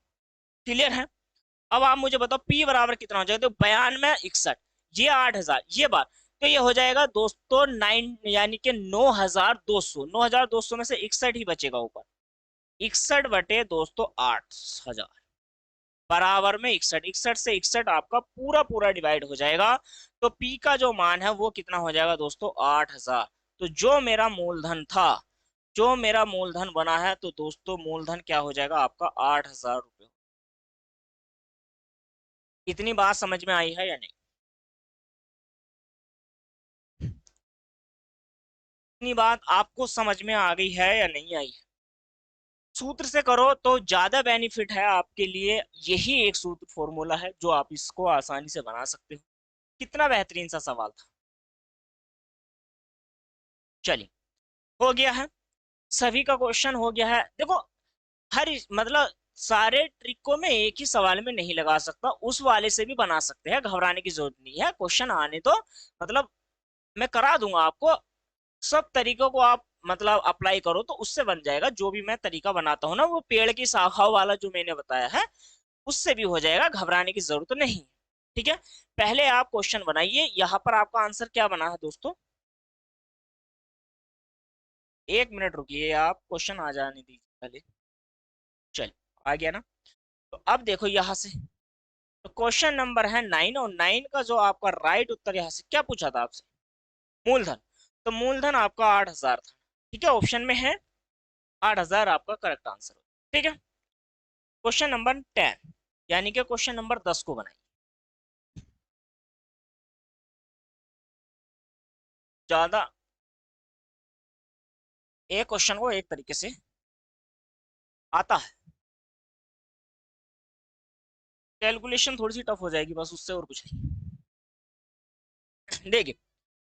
क्लियर है, अब आप मुझे बताओ P बराबर कितना हो जाएगा, तो 9261, ये 8000, ये बात, तो ये हो जाएगा दोस्तों 9, यानी कि 9200, 9200 में से 61 ही बचेगा ऊपर, 61 बटे दोस्तों 8000 बराबर में 61, 61 से 61 आपका पूरा पूरा डिवाइड हो जाएगा, तो P का जो मान है वो कितना हो जाएगा दोस्तों, 8000। तो जो मेरा मूलधन था, जो मेरा मूलधन बना है, तो दोस्तों मूलधन क्या हो जाएगा आपका, 8000 रुपये। इतनी बात समझ में आई है या नहीं, इतनी बात आपको समझ में आ गई है या नहीं आई है? सूत्र से करो तो ज्यादा बेनिफिट है आपके लिए, यही एक सूत्र फॉर्मूला है जो आप इसको आसानी से बना सकते हो। कितना बेहतरीन सा सवाल था। चलिए, हो गया है, सभी का क्वेश्चन हो गया है। देखो, मतलब सारे ट्रिकों में एक ही सवाल में नहीं लगा सकता, उस वाले से भी बना सकते हैं, घबराने की जरूरत नहीं है, क्वेश्चन आने तो मतलब मैं करा दूंगा आपको। सब तरीकों को आप मतलब अप्लाई करो तो उससे बन जाएगा। जो भी मैं तरीका बनाता हूँ ना, वो पेड़ की शाखाओं वाला जो मैंने बताया है उससे भी हो जाएगा, घबराने की जरूरत नहीं। ठीक है, पहले आप क्वेश्चन बनाइए। यहाँ पर आपका आंसर क्या बना है दोस्तों? 1 मिनट रुकिए, आप क्वेश्चन आ जाने दीजिए पहले। चल, आ गया ना? तो अब देखो यहाँ से, तो क्वेश्चन नंबर है 9, और 9 का जो आपका राइट उत्तर यहाँ से क्या पूछा था आपसे? मूलधन। तो मूलधन आपका 8,000 था। ठीक है, ऑप्शन में है 8,000 आपका करेक्ट आंसर। ठीक है, क्वेश्चन नंबर 10 यानी कि क्वेश्चन नंबर 10 को बनाइए। ज्यादा एक क्वेश्चन को एक तरीके से आता है, कैलकुलेशन थोड़ी सी टफ हो जाएगी बस, उससे और कुछ नहीं। देखिए,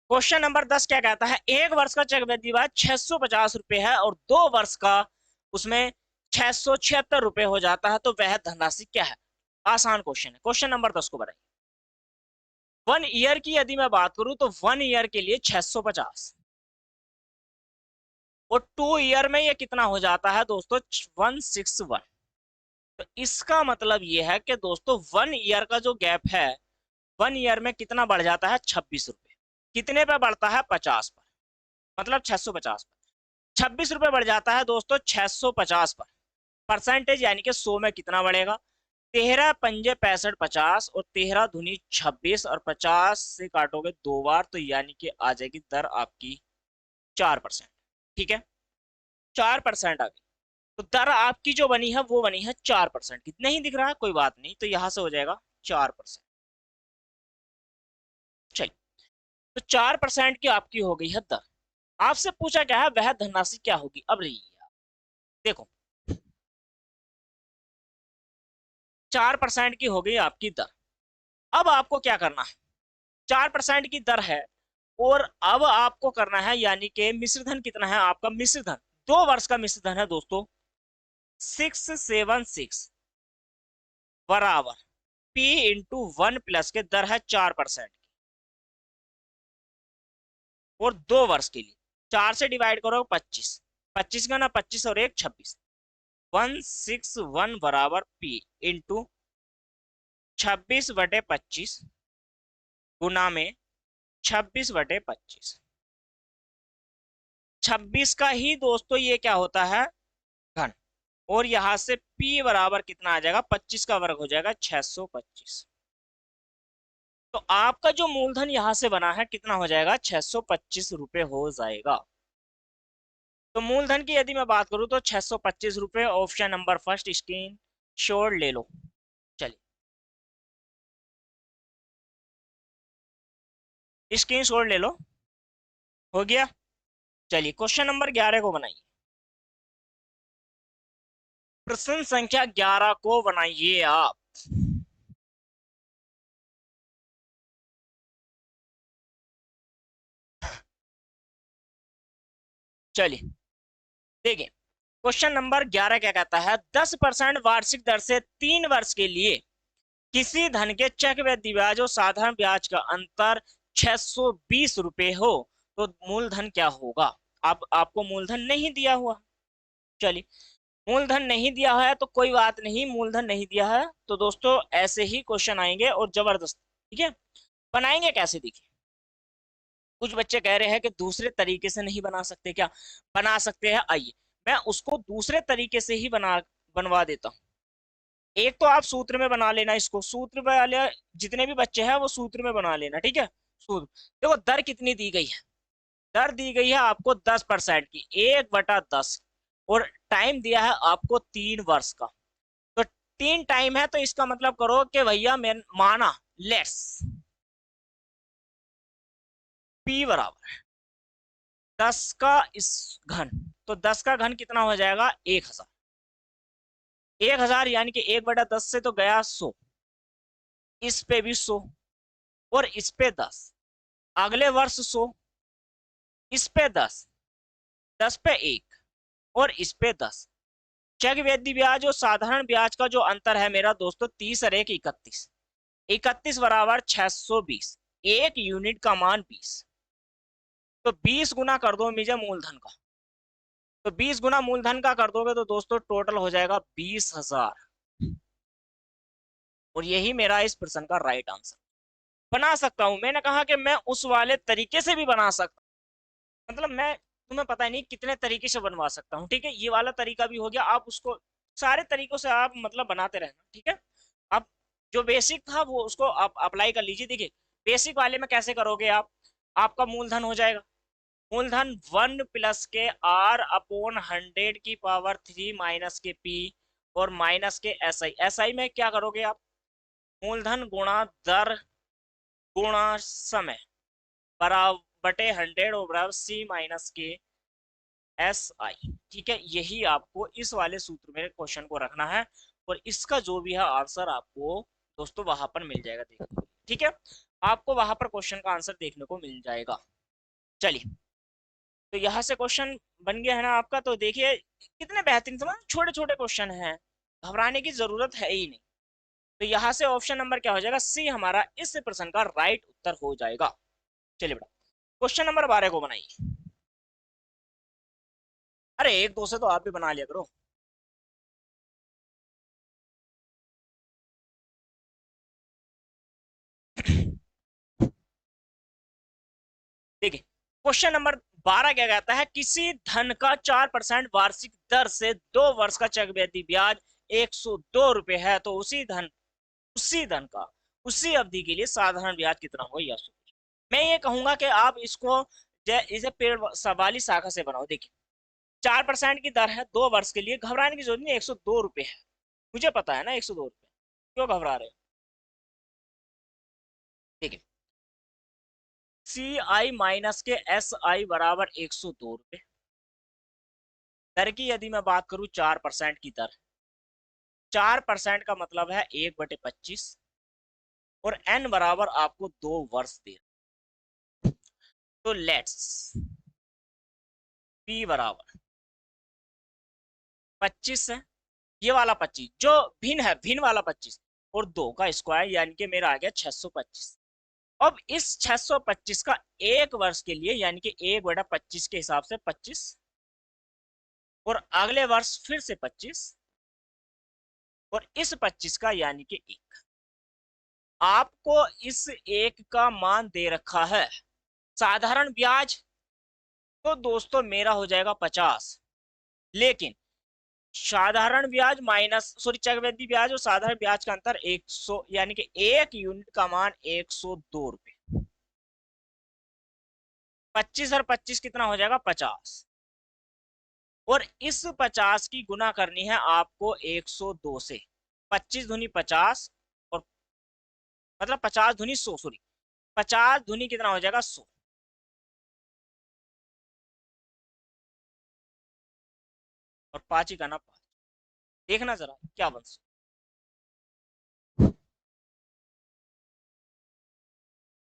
क्वेश्चन नंबर 10 क्या कहता है? एक वर्ष का चक्रवृद्धि ब्याज 650 रुपए है और 2 वर्ष का उसमें 676 रुपए हो जाता है, तो वह धनराशि क्या है? आसान क्वेश्चन है। क्वेश्चन नंबर 10 को बताइए। 1 ईयर की यदि मैं बात करूं तो 1 ईयर के लिए 650, और 2 ईयर में ये कितना हो जाता है दोस्तों? 161। तो इसका मतलब ये है कि दोस्तों 1 ईयर का जो गैप है, 1 ईयर में कितना बढ़ जाता है? 26 रुपए। कितने पे बढ़ता है? 50 पर, मतलब 650 पर 26 रुपए बढ़ जाता है दोस्तों 650 पर। परसेंटेज यानी कि 100 में कितना बढ़ेगा? 13 पंजे 65, 50 और 13 दूनी 26, और 50 से काटोगे 2 बार, तो यानी कि आ जाएगी दर आपकी 4%। ठीक है, 4% आ गई। तो दर आपकी जो बनी है वो बनी है 4% की। नहीं दिख रहा है, कोई बात नहीं, तो यहां से हो जाएगा 4%। चलिए, तो 4% की आपकी हो गई है दर। आपसे पूछा क्या है? वह धनराशि क्या होगी? अब रही देखो, 4% की हो गई आपकी दर। अब आपको क्या करना है? 4% की दर है, और अब आपको करना है, यानी कि मिश्रधन कितना है आपका? मिश्रधन 2 वर्ष का मिश्रधन है दोस्तों 676 बराबर P/1 प्लस के दर है 4% की, और 2 वर्ष के लिए 4 से डिवाइड करो 25, 25 का ना 25 और 1 26, 161 बराबर P/26/25 गुना में 26/25। 26 का ही दोस्तों ये क्या होता है? घन। और यहां से P बराबर कितना आ जाएगा? 25 का वर्ग हो जाएगा 625। तो आपका जो मूलधन यहां से बना है कितना हो जाएगा? 625 रुपए हो जाएगा। तो मूलधन की यदि मैं बात करूं तो 625 रुपए, option number first, screen shot ले लो। चलिए, स्क्रीन शॉट ले लो। हो गया। चलिए, क्वेश्चन नंबर 11 को बनाइए। प्रश्न संख्या 11 को बनाइए आप। चलिए, देखिए, क्वेश्चन नंबर 11 क्या कहता है? 10% वार्षिक दर से 3 वर्ष के लिए किसी धन के चक्रवृद्धि ब्याज और साधारण ब्याज का अंतर 620 रुपए हो, तो मूलधन क्या होगा? अब आपको मूलधन नहीं दिया हुआ। चलिए, मूलधन नहीं दिया है तो कोई बात नहीं, मूलधन नहीं दिया है तो दोस्तों ऐसे ही क्वेश्चन आएंगे और जबरदस्त। ठीक है, बनाएंगे कैसे? देखिए, कुछ बच्चे कह रहे हैं कि दूसरे तरीके से नहीं बना सकते क्या? बना सकते हैं, आइए मैं उसको दूसरे तरीके से ही बनवा देता हूँ। एक तो आप सूत्र में बना लेना, इसको सूत्र वाले जितने भी बच्चे हैं वो सूत्र में बना लेना। ठीक है, सूत्र देखो, दर कितनी दी गई है? दर दी गई है आपको 10% की, 1/10, और टाइम दिया है आपको 3 वर्ष का। तो 3 टाइम है, तो इसका मतलब करो कि भैया मैं माना लेट्स P बराबर 10 का इस घन, तो 10 का घन कितना हो जाएगा? 1,000। 1,000 यानी कि 1/10 से तो गया 100, इस पे भी 100, और इस पे 10, अगले वर्ष 100, इस पे 10, 10 पे 1 और इस पे 10। चक्रवृद्धि ब्याज और साधारण ब्याज का जो अंतर है मेरा दोस्तों 30 और 1 31, 31 बराबर 620, एक यूनिट का मान 20। तो 20 गुना कर दो मुझे मूलधन का, तो 20 गुना मूलधन का कर दोगे तो दोस्तों टोटल हो जाएगा 20,000। और यही मेरा इस प्रश्न का राइट आंसर। बना सकता हूं, मैंने कहा कि मैं उस वाले तरीके से भी बना सकता हूं, मतलब मैं तुम्हें पता नहीं कितने तरीके से बनवा सकता हूँ। ठीक है, ये वाला तरीका भी हो गया, आप उसको सारे तरीकों से आप मतलब बनाते रहना। ठीक है, अब जो बेसिक था वो उसको आप अप्लाई कर लीजिए। देखिए बेसिक वाले में कैसे करोगे आप, आपका मूलधन हो जाएगा, मूलधन 1 प्लस के आर अपॉन 100 की पावर 3 माइनस के पी और माइनस के एस आई। एस आई में क्या करोगे आप, मूलधन गुणा दर गुणा समय बराबर बटे 100 और बराबर सी माइनस के एस आई। ठीक है, यही आपको इस वाले सूत्र में क्वेश्चन को रखना है और इसका जो भी है आंसर आपको दोस्तों वहां पर मिल जाएगा देखने को। ठीक है, आपको वहां पर क्वेश्चन का आंसर देखने को मिल जाएगा। चलिए, तो यहाँ से क्वेश्चन बन गया है ना आपका। तो देखिए कितने बेहतरीन, समझ छोटे छोटे क्वेश्चन हैं, घबराने की जरूरत है ही नहीं। तो यहाँ से ऑप्शन नंबर क्या हो जाएगा, सी हमारा इस प्रश्न का राइट उत्तर हो जाएगा। चलिए बेटा, क्वेश्चन नंबर 12 को बनाइए। अरे एक दो से तो आप भी बना लिया करो। देखिए क्वेश्चन नंबर 12 क्या कहता है, किसी धन का 4% वार्षिक दर से 2 वर्ष का चक्रवृद्धि ब्याज 102 रुपए है, तो उसी धन का उसी अवधि के लिए साधारण ब्याज कितना होगा यह सोचो। मैं ये कहूंगा कि आप इसको इसे पेड़ वाली शाखा से बनाओ। देखिए 4% की दर है 2 वर्ष के लिए, घबराने की जरूरत नहीं, 102 रुपए है, मुझे पता है ना 102 रुपए, क्यों घबरा रहे हो। देखिए सी आई माइनस के एस आई बराबर 102 रुपए, दर की यदि मैं बात करूं 4% की दर, 4% का मतलब है 1/25 और एन बराबर आपको 2 वर्ष दे। तो लेट्स पी बराबर 25 है, ये वाला 25 जो भिन्न है, भिन्न वाला 25 और 2 का स्क्वायर यानी कि मेरा आ गया 625। अब इस 625 का 1 वर्ष के लिए यानी कि 1/25 के हिसाब से 25 और अगले वर्ष फिर से 25 और इस 25 का यानी कि 1। आपको इस 1 का मान दे रखा है। साधारण ब्याज तो दोस्तों मेरा हो जाएगा 50, लेकिन साधारण ब्याज माइनस सॉरी चक्रवृद्धि ब्याज और साधारण ब्याज का अंतर 100 यानी कि 1 यूनिट का मान 102 रुपए। 25 और 25 कितना हो जाएगा 50 और इस 50 की गुना करनी है आपको 102 से। 25 धुनी 50 और मतलब 50 धुनी 100, सॉरी 50 धुनी कितना हो जाएगा 100 और 5 ही करना 5। देखना जरा क्या बन सकता।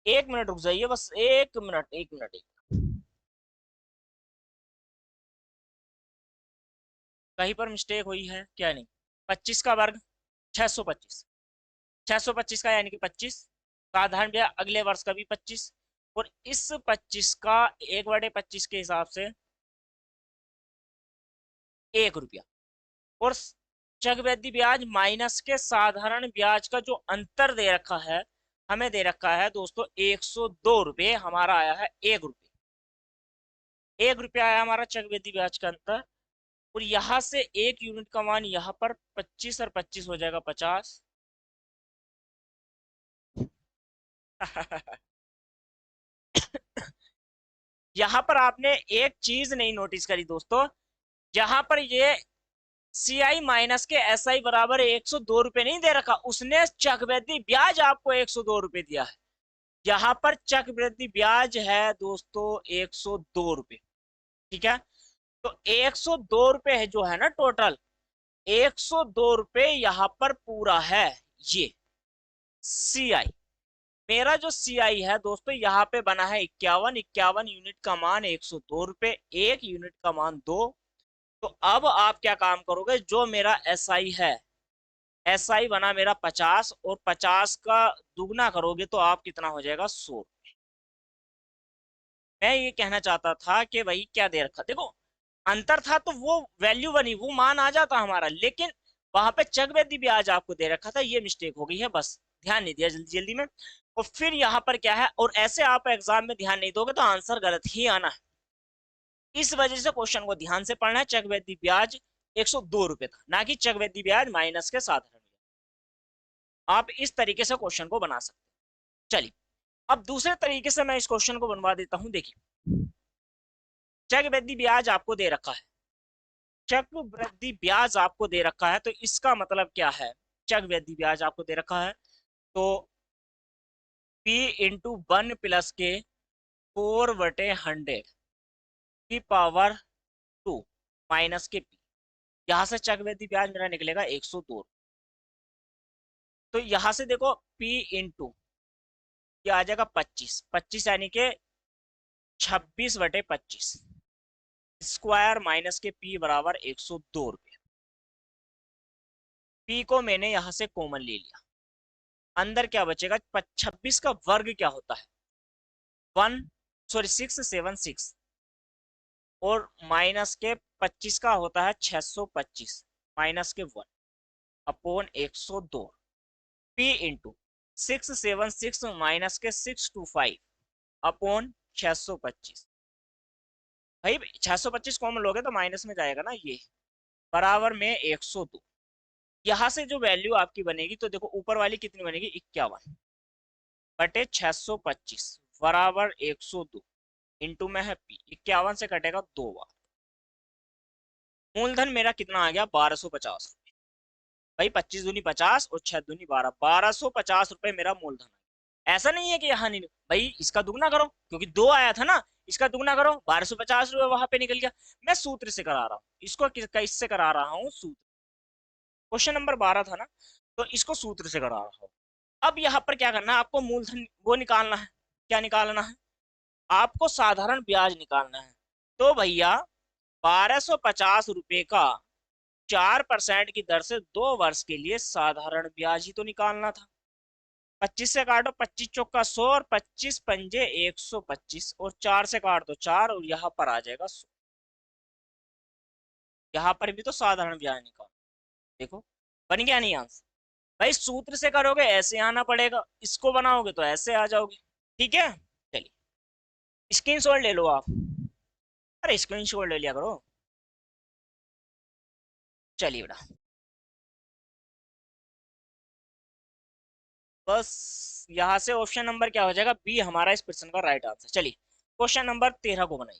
1 मिनट रुक जाइए, बस 1 मिनट 1 मिनट कहीं पर मिस्टेक हुई है क्या, नहीं। 25 का वर्ग 625, 625 का यानी कि 25, साधारण ब्याज अगले वर्ष का भी 25 और इस 25 का 1/25 के हिसाब से 1 रुपया और चक्रवृद्धि ब्याज माइनस के साधारण ब्याज का जो अंतर दे रखा है, हमें दे रखा है दोस्तों 102 रुपये, हमारा आया है 1 रुपये। 1 रुपया आया हमारा चक्रवृद्धि ब्याज का अंतर और यहां से 1 यूनिट का मान यहाँ पर 25 और 25 हो जाएगा 50। यहां पर आपने एक चीज नहीं नोटिस करी दोस्तों, यहां पर ये सी आई माइनस के एस आई बराबर 102 रुपये नहीं दे रखा, उसने चक्रवृद्धि ब्याज आपको 102 रुपये दिया है। यहाँ पर चक्रवृद्धि ब्याज है दोस्तों 102 रुपये। ठीक है, तो 102 रुपये है जो है ना टोटल, 102 रुपये यहाँ पर पूरा है ये सी आई। मेरा जो CI है दोस्तों यहाँ पे बना है 51, 51 यूनिट का मान 102 रुपए, 1 यूनिट का मान 2। तो अब आप क्या काम करोगे, जो मेरा SI है, SI बना मेरा 50, और 50 का दुगना करोगे तो आप कितना हो जाएगा, 100। मैं ये कहना चाहता था कि भाई क्या दे रखा, देखो अंतर था तो वो वैल्यू बनी, वो मान आ जाता हमारा, लेकिन वहां पे चक्रवृद्धि ब्याज आपको दे रखा था, ये मिस्टेक हो गई है, बस ध्यान नहीं दिया जल्दी जल्दी में। और फिर यहाँ पर क्या है, और ऐसे आप एग्जाम में ध्यान नहीं दोगे तो आंसर गलत ही आना है। इस वजह से क्वेश्चन को ध्यान से पढ़ना है। चक्रवृद्धि ब्याज 102 रुपए था, ना कि चक्रवृद्धि ब्याज माइनस के साधारण। आप इस तरीके से क्वेश्चन को बना सकते हैं। चलिए अब दूसरे तरीके से मैं इस क्वेश्चन को बनवा देता हूं। देखिए चक्रवृद्धि ब्याज आपको दे रखा है, चक्रवृद्धि ब्याज आपको दे रखा है, तो इसका मतलब क्या है, चक्रवृद्धि ब्याज आपको दे रखा है तो P इंटू 1 + के 4/100 की पावर 2 माइनस के P। यहां से चक्रवृद्धि ब्याज मेरा निकलेगा 102। तो यहां से देखो P इंटू ये आ जाएगा 25, 25 यानी के 26/25 स्क्वायर माइनस के P बराबर 102 रुपये। P को मैंने यहां से कॉमन ले लिया, अंदर क्या बचेगा, 26 का वर्ग क्या होता है, 676, और माइनस के 25 का होता है 625 माइनस के 1 अपॉन 102। P इंटू 676 माइनस के 625 अपॉन 625। भाई 625 कॉमन लोगे तो माइनस में जाएगा ना, ये बराबर में 102। यहां से जो वैल्यू आपकी बनेगी तो देखो ऊपर वाली कितनी बनेगी, 51/625 बराबर 102 इंटू में है P, 51 से कटेगा 2 बार। मूलधन मेरा कितना आ गया, 1250। भाई 25 दूनी 50 और 6 दूनी 12, 1250 रुपए मेरा मूलधन है। ऐसा नहीं है कि यहाँ नहीं, भाई इसका दुगना करो, क्योंकि 2 आया था ना, इसका दुगना करो, 1250 रुपए वहां पे निकल गया। मैं सूत्र से करा रहा हूँ इसको, किससे करा रहा हूँ, सूत्र। क्वेश्चन नंबर 12 था ना, तो इसको सूत्र से करा रहा हूँ। अब यहाँ पर क्या करना है, आपको मूलधन वो निकालना है, क्या निकालना है, आपको साधारण ब्याज निकालना है। तो भैया 1250 रुपए का 4% की दर से 2 वर्ष के लिए साधारण ब्याज ही तो निकालना था। 25 से काटो, 25 चौका 100 और 25 पंजे 125, और 4 से काट दो 4, और यहाँ पर आ जाएगा 100। यहाँ पर भी तो साधारण ब्याज निकाल, देखो बन गया नहीं आंसर। भाई सूत्र से करोगे ऐसे आना पड़ेगा, इसको बनाओगे तो ऐसे आ जाओगे। ठीक है, चलिए स्क्रीनशॉट ले लो आप, अरे स्क्रीनशॉट ले लिया करो। चलिए बेटा, बस यहाँ से ऑप्शन नंबर क्या हो जाएगा, बी हमारा इस क्वेश्चन का राइट आंसर। चलिए क्वेश्चन नंबर 13 को बनाइए।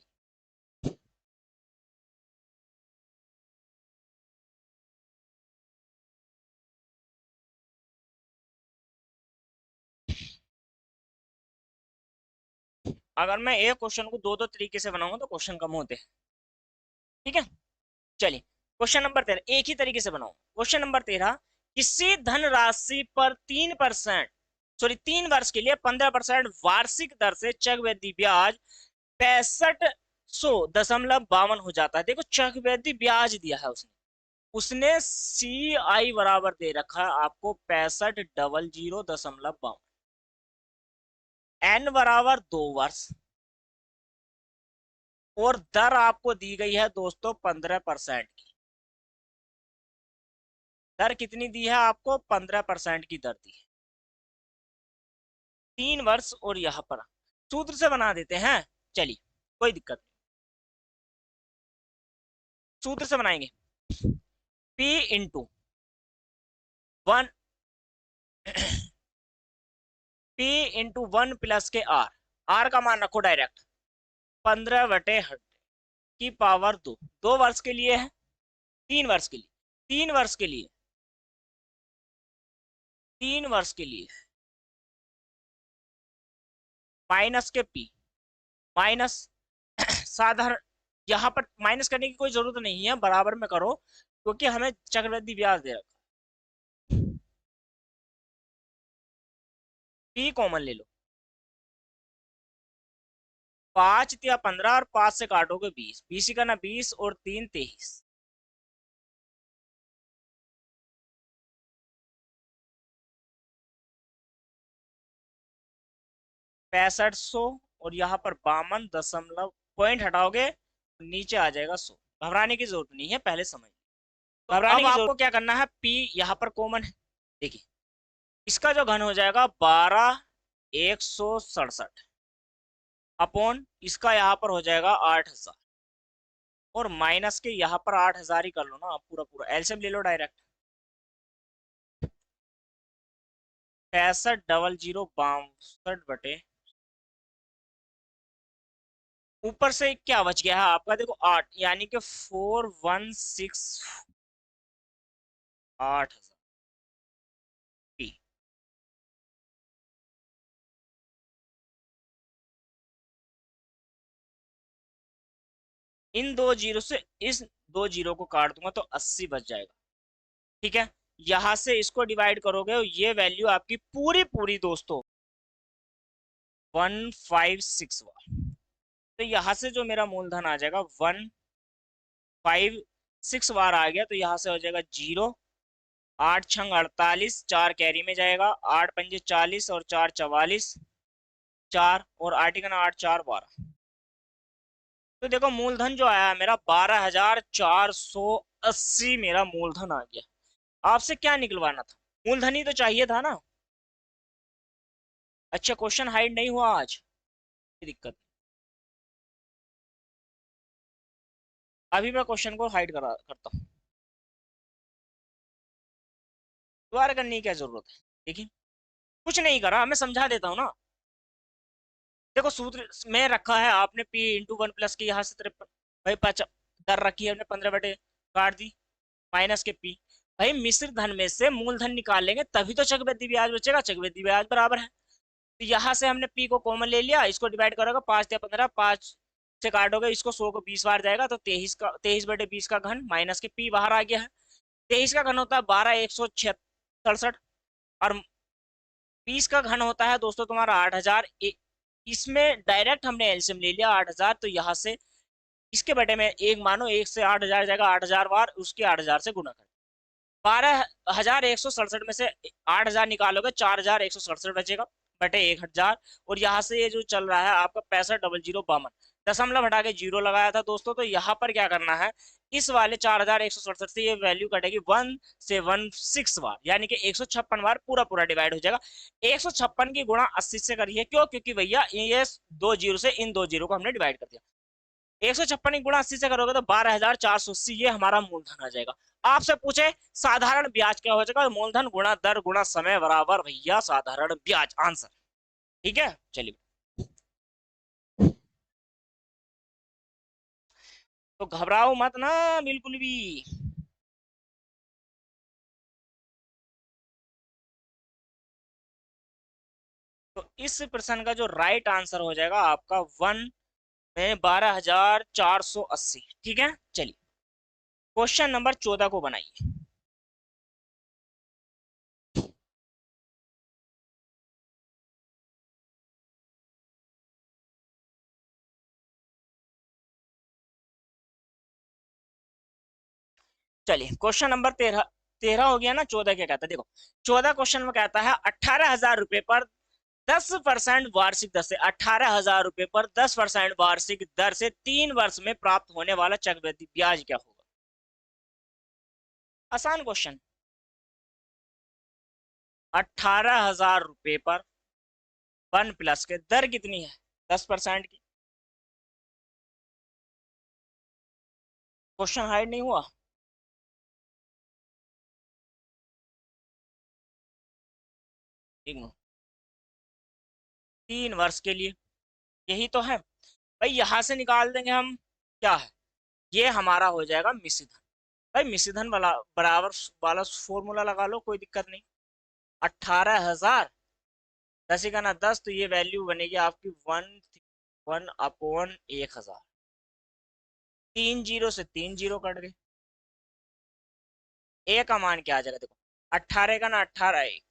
अगर मैं एक क्वेश्चन को दो दो तरीके से बनाऊंगा तो क्वेश्चन कम होते हैं। ठीक है, चलिए क्वेश्चन नंबर 13 एक ही तरीके से बनाओ। क्वेश्चन नंबर 13, किसी धनराशि पर 3%, सॉरी 3 वर्ष के लिए 15% वार्षिक दर से चक्रवृद्धि ब्याज 6552 हो जाता है। देखो चक्रवृद्धि ब्याज दिया है उसने, CI बराबर दे रखा है आपको 6500.52, N बराबर 2 वर्ष, और दर आपको दी गई है दोस्तों 15% की। दर कितनी दी है आपको, 15% की दर दी है। 3 वर्ष, और यहां पर सूत्र से बना देते हैं। चलिए कोई दिक्कत नहीं, सूत्र से बनाएंगे। P इंटू 1 P इंटू 1 + के R का मान रखो डायरेक्ट 15/100 की पावर 2, 2 वर्ष के लिए है, 3 वर्ष के लिए, 3 वर्ष के लिए, 3 वर्ष के लिए, माइनस के P माइनस साधारण, यहाँ पर माइनस करने की कोई जरूरत नहीं है, बराबर में करो, क्योंकि हमें चक्रवृद्धि ब्याज दे रखा पी कॉमन ले लो, 5 या 15 और 5 से काटोगे 20, 20 ही करना 20 और 3 23, 6500 और यहाँ पर 52 दशमलव, पॉइंट हटाओगे नीचे आ जाएगा 100। घबराने की जरूरत नहीं है, पहले समझ। तो अब आपको क्या करना है, पी यहाँ पर कॉमन है, देखिए इसका जो घन हो जाएगा 12167 अपॉन इसका यहाँ पर हो जाएगा 8000, और माइनस के यहाँ पर 8000 ही कर लो ना आप, पूरा पूरा एलसीएम ले लो डायरेक्ट। 6500 62 ऊपर से क्या बच गया है आपका, देखो 8, यानी कि 4168 पी। इन दो जीरो से इस दो जीरो को काट दूंगा तो 80 बच जाएगा, ठीक है। यहां से इसको डिवाइड करोगे, ये वैल्यू आपकी पूरी पूरी दोस्तों 156 तो यहाँ से जो मेरा मूलधन आ जाएगा 156 आ गया, तो यहाँ से हो जाएगा 0, 8 छंग 48, 4 कैरी में जाएगा, 8 पंजे 40 और 4 44, 4 और 8 × 8 = 12। तो देखो मूलधन जो आया मेरा 12480 मेरा मूलधन आ गया। आपसे क्या निकलवाना था, मूलधन ही तो चाहिए था ना। अच्छा क्वेश्चन हाइड नहीं हुआ आज, कोई दिक्कत। अभी मैं क्वेश्चन को हाइड करता हूँ, दोबारा करने की क्या जरूरत है। देखिए कुछ नहीं करा, मैं समझा देता हूँ ना। देखो सूत्र में रखा है आपने, पी इंटू 1 प्लस के यहाँ से 53, भाई दर रखी है हमने 15 बटे काट दी, माइनस के पी। भाई मिश्र धन में से मूलधन निकालेंगे तभी तो चक्रवृद्धि ब्याज बचेगा, चक्रवृद्धि ब्याज बराबर है। तो यहाँ से हमने पी को कॉमन ले लिया, इसको डिवाइड करोगे 5 या 15, 5 से काटोगे इसको 100 को 20 बार जाएगा, तो 23 का घन माइनस के पी बाहर आ गया है। 23 का घन होता है 12 167, और 20 का घन होता है दोस्तों तुम्हारा 8000। इसमें डायरेक्ट हमने एलसीएम ले लिया 8000, तो यहाँ से इसके बटे में एक मानो, 1 से 8000 जाएगा, 8000 बार उसके 8000 से गुना कर, 12167 में से 8000 निकालोगे 4167 बचेगा बटे 1000, और यहाँ से ये जो चल रहा है आपका 650052, दशमलव हटा के जीरो लगाया था दोस्तों। तो यहाँ पर क्या करना है, इस वाले 4167 से ये वैल्यू कटेगी 1 से 16 बार, यानी कि 156 बार पूरा पूरा डिवाइड हो जाएगा। 156 की गुणा 80 से करिए, क्यों, क्योंकि भैया ये दो जीरो से इन दो जीरो को हमने डिवाइड कर दिया। 156 गुणा 80 से करोगे तो 12480, ये हमारा मूलधन आ जाएगा। आपसे पूछे साधारण ब्याज क्या हो जाएगा, मूलधन गुणा दर गुणा समय बराबर भैया साधारण ब्याज, आंसर। ठीक है चलिए, तो घबराओ मत ना बिल्कुल भी। तो इस प्रश्न का जो राइट आंसर हो जाएगा आपका 1 में 12480, ठीक है। चलिए क्वेश्चन नंबर 14 को बनाइए। चलिए क्वेश्चन नंबर 13, 13 हो गया ना, 14 क्या कहता है देखो। 14 क्वेश्चन में कहता है 18,000 रुपए पर 10% वार्षिक दर से, 18,000 रुपए पर 10% वार्षिक दर से 3 वर्ष में प्राप्त होने वाला चक्रवृद्धि ब्याज क्या होगा। आसान क्वेश्चन। 18,000 रुपए पर 1 प्लस के दर कितनी है, 10% की। क्वेश्चन हाइड नहीं हुआ। ठीक है, 3 वर्ष के लिए, यही तो है भाई। यहां से निकाल देंगे हम, क्या है, ये हमारा हो जाएगा मिश्रधन। भाई मिश्रधन वाला बराबर वाला फॉर्मूला लगा लो, कोई दिक्कत नहीं। 18,000 10 का ना 10, तो ये वैल्यू बनेगी आपकी 1 अपॉन 1000। 3 जीरो से 3 जीरो कट गए, ए का मान क्या आ जाएगा देखो, 18 का ना 18 एक,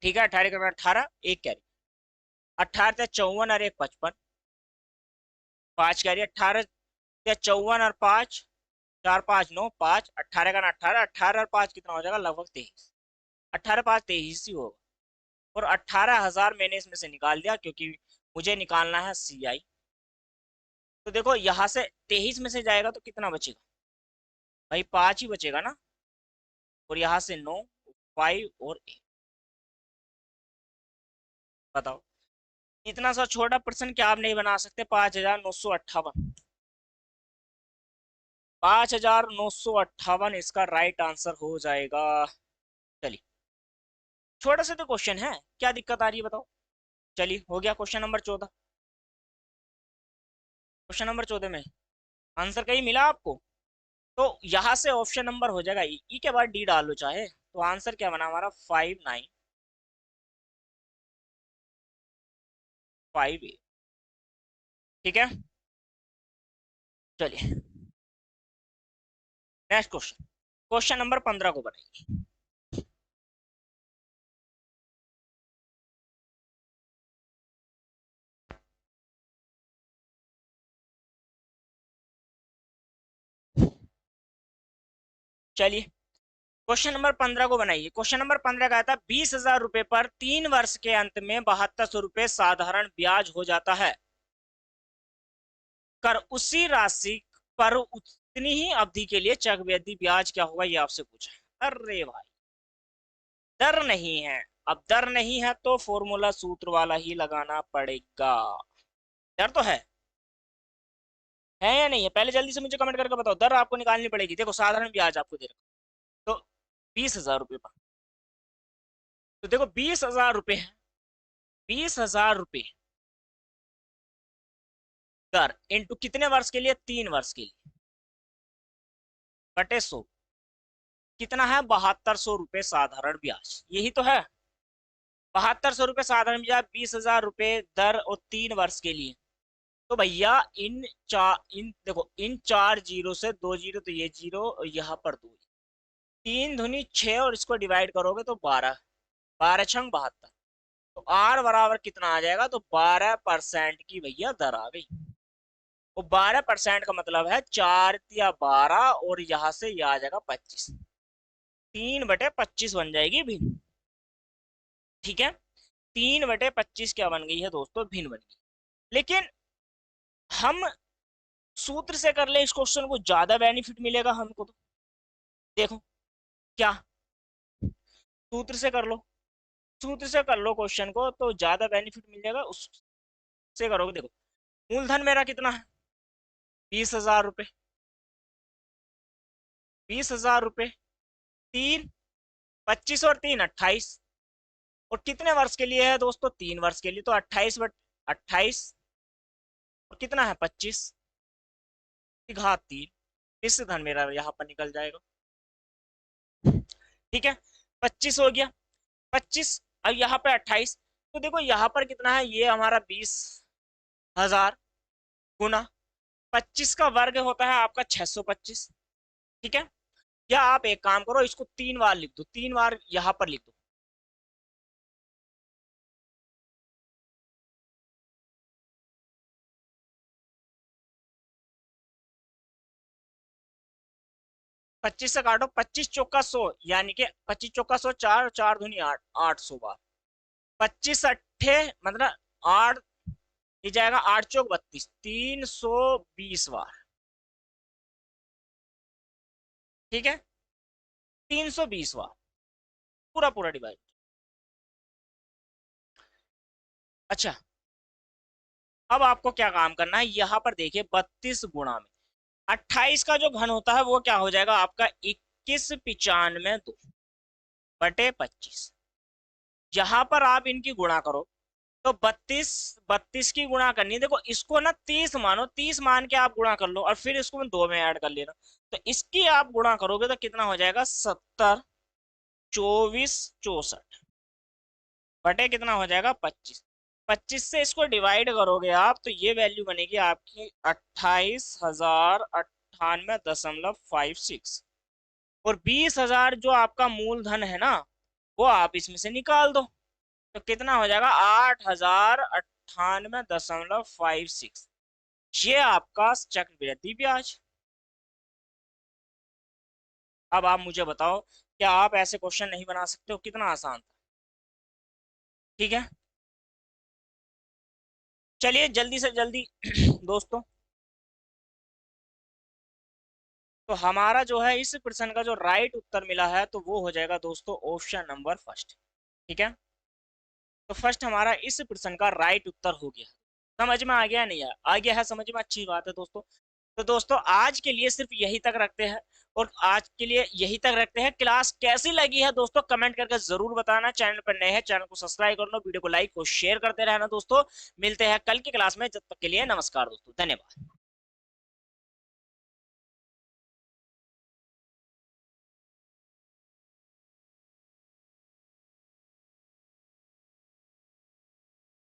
ठीक है, 18 का 18, एक कैरी, 18 54 और एक 55, 5 कैरी, 18 54 और 5, 4 5 9 5, 18 का 18, 18 और 5 कितना हो जाएगा, लगभग 23, 18 5 23 ही होगा। और 18,000 मैंने इसमें से निकाल दिया क्योंकि मुझे निकालना है CI। तो देखो यहाँ से 23 में से जाएगा तो कितना बचेगा भाई, 5 ही बचेगा ना, और यहाँ से 9, 5 और 8, बताओ इतना सा छोटा प्रश्न क्या आप नहीं बना सकते। 5,958, 5,958 इसका राइट आंसर हो जाएगा। चलिए, छोटा सा तो क्वेश्चन है, क्या दिक्कत आ रही है बताओ। चलिए, हो गया क्वेश्चन नंबर 14। क्वेश्चन नंबर 14 में आंसर कहीं मिला आपको? तो यहाँ से ऑप्शन नंबर हो जाएगा ई के बाद डी डाल लो चाहे, तो आंसर क्या बना हमारा, 5958। ठीक है, चलिए नेक्स्ट क्वेश्चन, क्वेश्चन नंबर 15 को बनाइए। चलिए, क्वेश्चन नंबर 15 को बनाइए। क्वेश्चन नंबर 15 का था 20,000 रुपए पर 3 वर्ष के अंत में 7200 रुपए साधारण ब्याज हो जाता है, कर उसी राशि पर उतनी ही अवधि के लिए चक्रवृद्धि ब्याज क्या होगा, ये आपसे पूछा। अरे भाई, डर नहीं है, अब डर नहीं है तो फॉर्मूला सूत्र वाला ही लगाना पड़ेगा। डर तो है या नहीं है, पहले जल्दी से मुझे कमेंट करके बताओ। दर आपको निकालनी पड़ेगी। देखो साधारण ब्याज आपको दे रखा, तो 20,000 रुपये पर, तो देखो 20,000 रुपये है, 20,000 रुपये दर इंटू कितने वर्ष के लिए, 3 वर्ष के लिए, बटे 100, कितना है, 7200 रुपये साधारण ब्याज, यही तो है। 7200 रुपये साधारण ब्याज, 20,000 रुपये दर और 3 वर्ष के लिए। तो भैया इन देखो, इन 4 जीरो से 2 जीरो, तो ये जीरो और यहाँ पर 2, 3 दूनी 6 और इसको डिवाइड करोगे तो 12, 12 छंग 72, तो R बराबर कितना आ जाएगा, तो 12% की भैया दर आ गई। वो 12% का मतलब है 4 या 12, और यहाँ से यह आ जाएगा 25, 3/25 बन जाएगी भिन्न। ठीक है, 3/25 क्या बन गई है दोस्तों, भिन्न बन गई। लेकिन हम सूत्र से कर ले इस क्वेश्चन को, ज्यादा बेनिफिट मिलेगा हमको। तो देखो क्या, सूत्र से कर लो, सूत्र से कर लो क्वेश्चन को तो ज्यादा बेनिफिट मिल जाएगा, उससे करोगे। देखो मूलधन मेरा कितना है, 20,000 रुपये, 20,000 रुपये, 3, 25 और 3 28, और कितने वर्ष के लिए है दोस्तों, 3 वर्ष के लिए, तो 28/28, और कितना है 25 की घात 3, इससे धन मेरा यहाँ पर निकल जाएगा। ठीक है, 25 हो गया, 25, अब यहाँ पे 28, तो देखो यहाँ पर कितना है, ये हमारा 20,000 गुना 25 का वर्ग होता है आपका 625। ठीक है, या आप एक काम करो, इसको 3 बार लिख दो, 3 बार यहाँ पर लिख दो। पच्चीस से काटो, 25 चौका 100, यानी कि 25 चौका 100, 4 4 दूनी 8, 800 बार, 25 अट्ठे मतलब 8, ये जाएगा 8 चौक 32, 320 बार। ठीक है, 320 बार पूरा पूरा डिवाइड। अच्छा, अब आपको क्या काम करना है, यहाँ पर देखिए 32 गुणा में 28 का जो घन होता है वो क्या हो जाएगा आपका, 2195/25। यहाँ पर आप इनकी गुणा करो, तो 32, 32 की गुणा करनी है। देखो इसको ना 30 मानो, 30 मान के आप गुणा कर लो, और फिर इसको 2 में ऐड कर लेना, तो इसकी आप गुणा करोगे तो कितना हो जाएगा, 70 24 64 बटे कितना हो जाएगा 25। 25 से इसको डिवाइड करोगे आप, तो ये वैल्यू बनेगी आपकी 28,098.56, और 20,000 जो आपका मूलधन है ना, वो आप इसमें से निकाल दो। तो कितना हो जाएगा 8098.56। ये आपका चक्रवृद्धि ब्याज। अब आप मुझे बताओ, क्या आप ऐसे क्वेश्चन नहीं बना सकते हो? कितना आसान था। ठीक है, चलिए जल्दी से जल्दी दोस्तों, तो हमारा जो है इस प्रश्न का जो राइट उत्तर मिला है तो वो हो जाएगा दोस्तों ऑप्शन नंबर फर्स्ट। ठीक है, तो फर्स्ट हमारा इस प्रश्न का राइट उत्तर हो गया। समझ में आ गया नहीं? आ गया है समझ में, अच्छी बात है दोस्तों। तो दोस्तों आज के लिए सिर्फ यही तक रखते हैं, और आज के लिए यही तक रखते हैं। क्लास कैसी लगी है दोस्तों कमेंट करके जरूर बताना। चैनल पर नए हैं चैनल को सब्सक्राइब कर लो, वीडियो को लाइक और शेयर करते रहना दोस्तों। मिलते हैं कल की क्लास में, जब तक के लिए नमस्कार दोस्तों, धन्यवाद।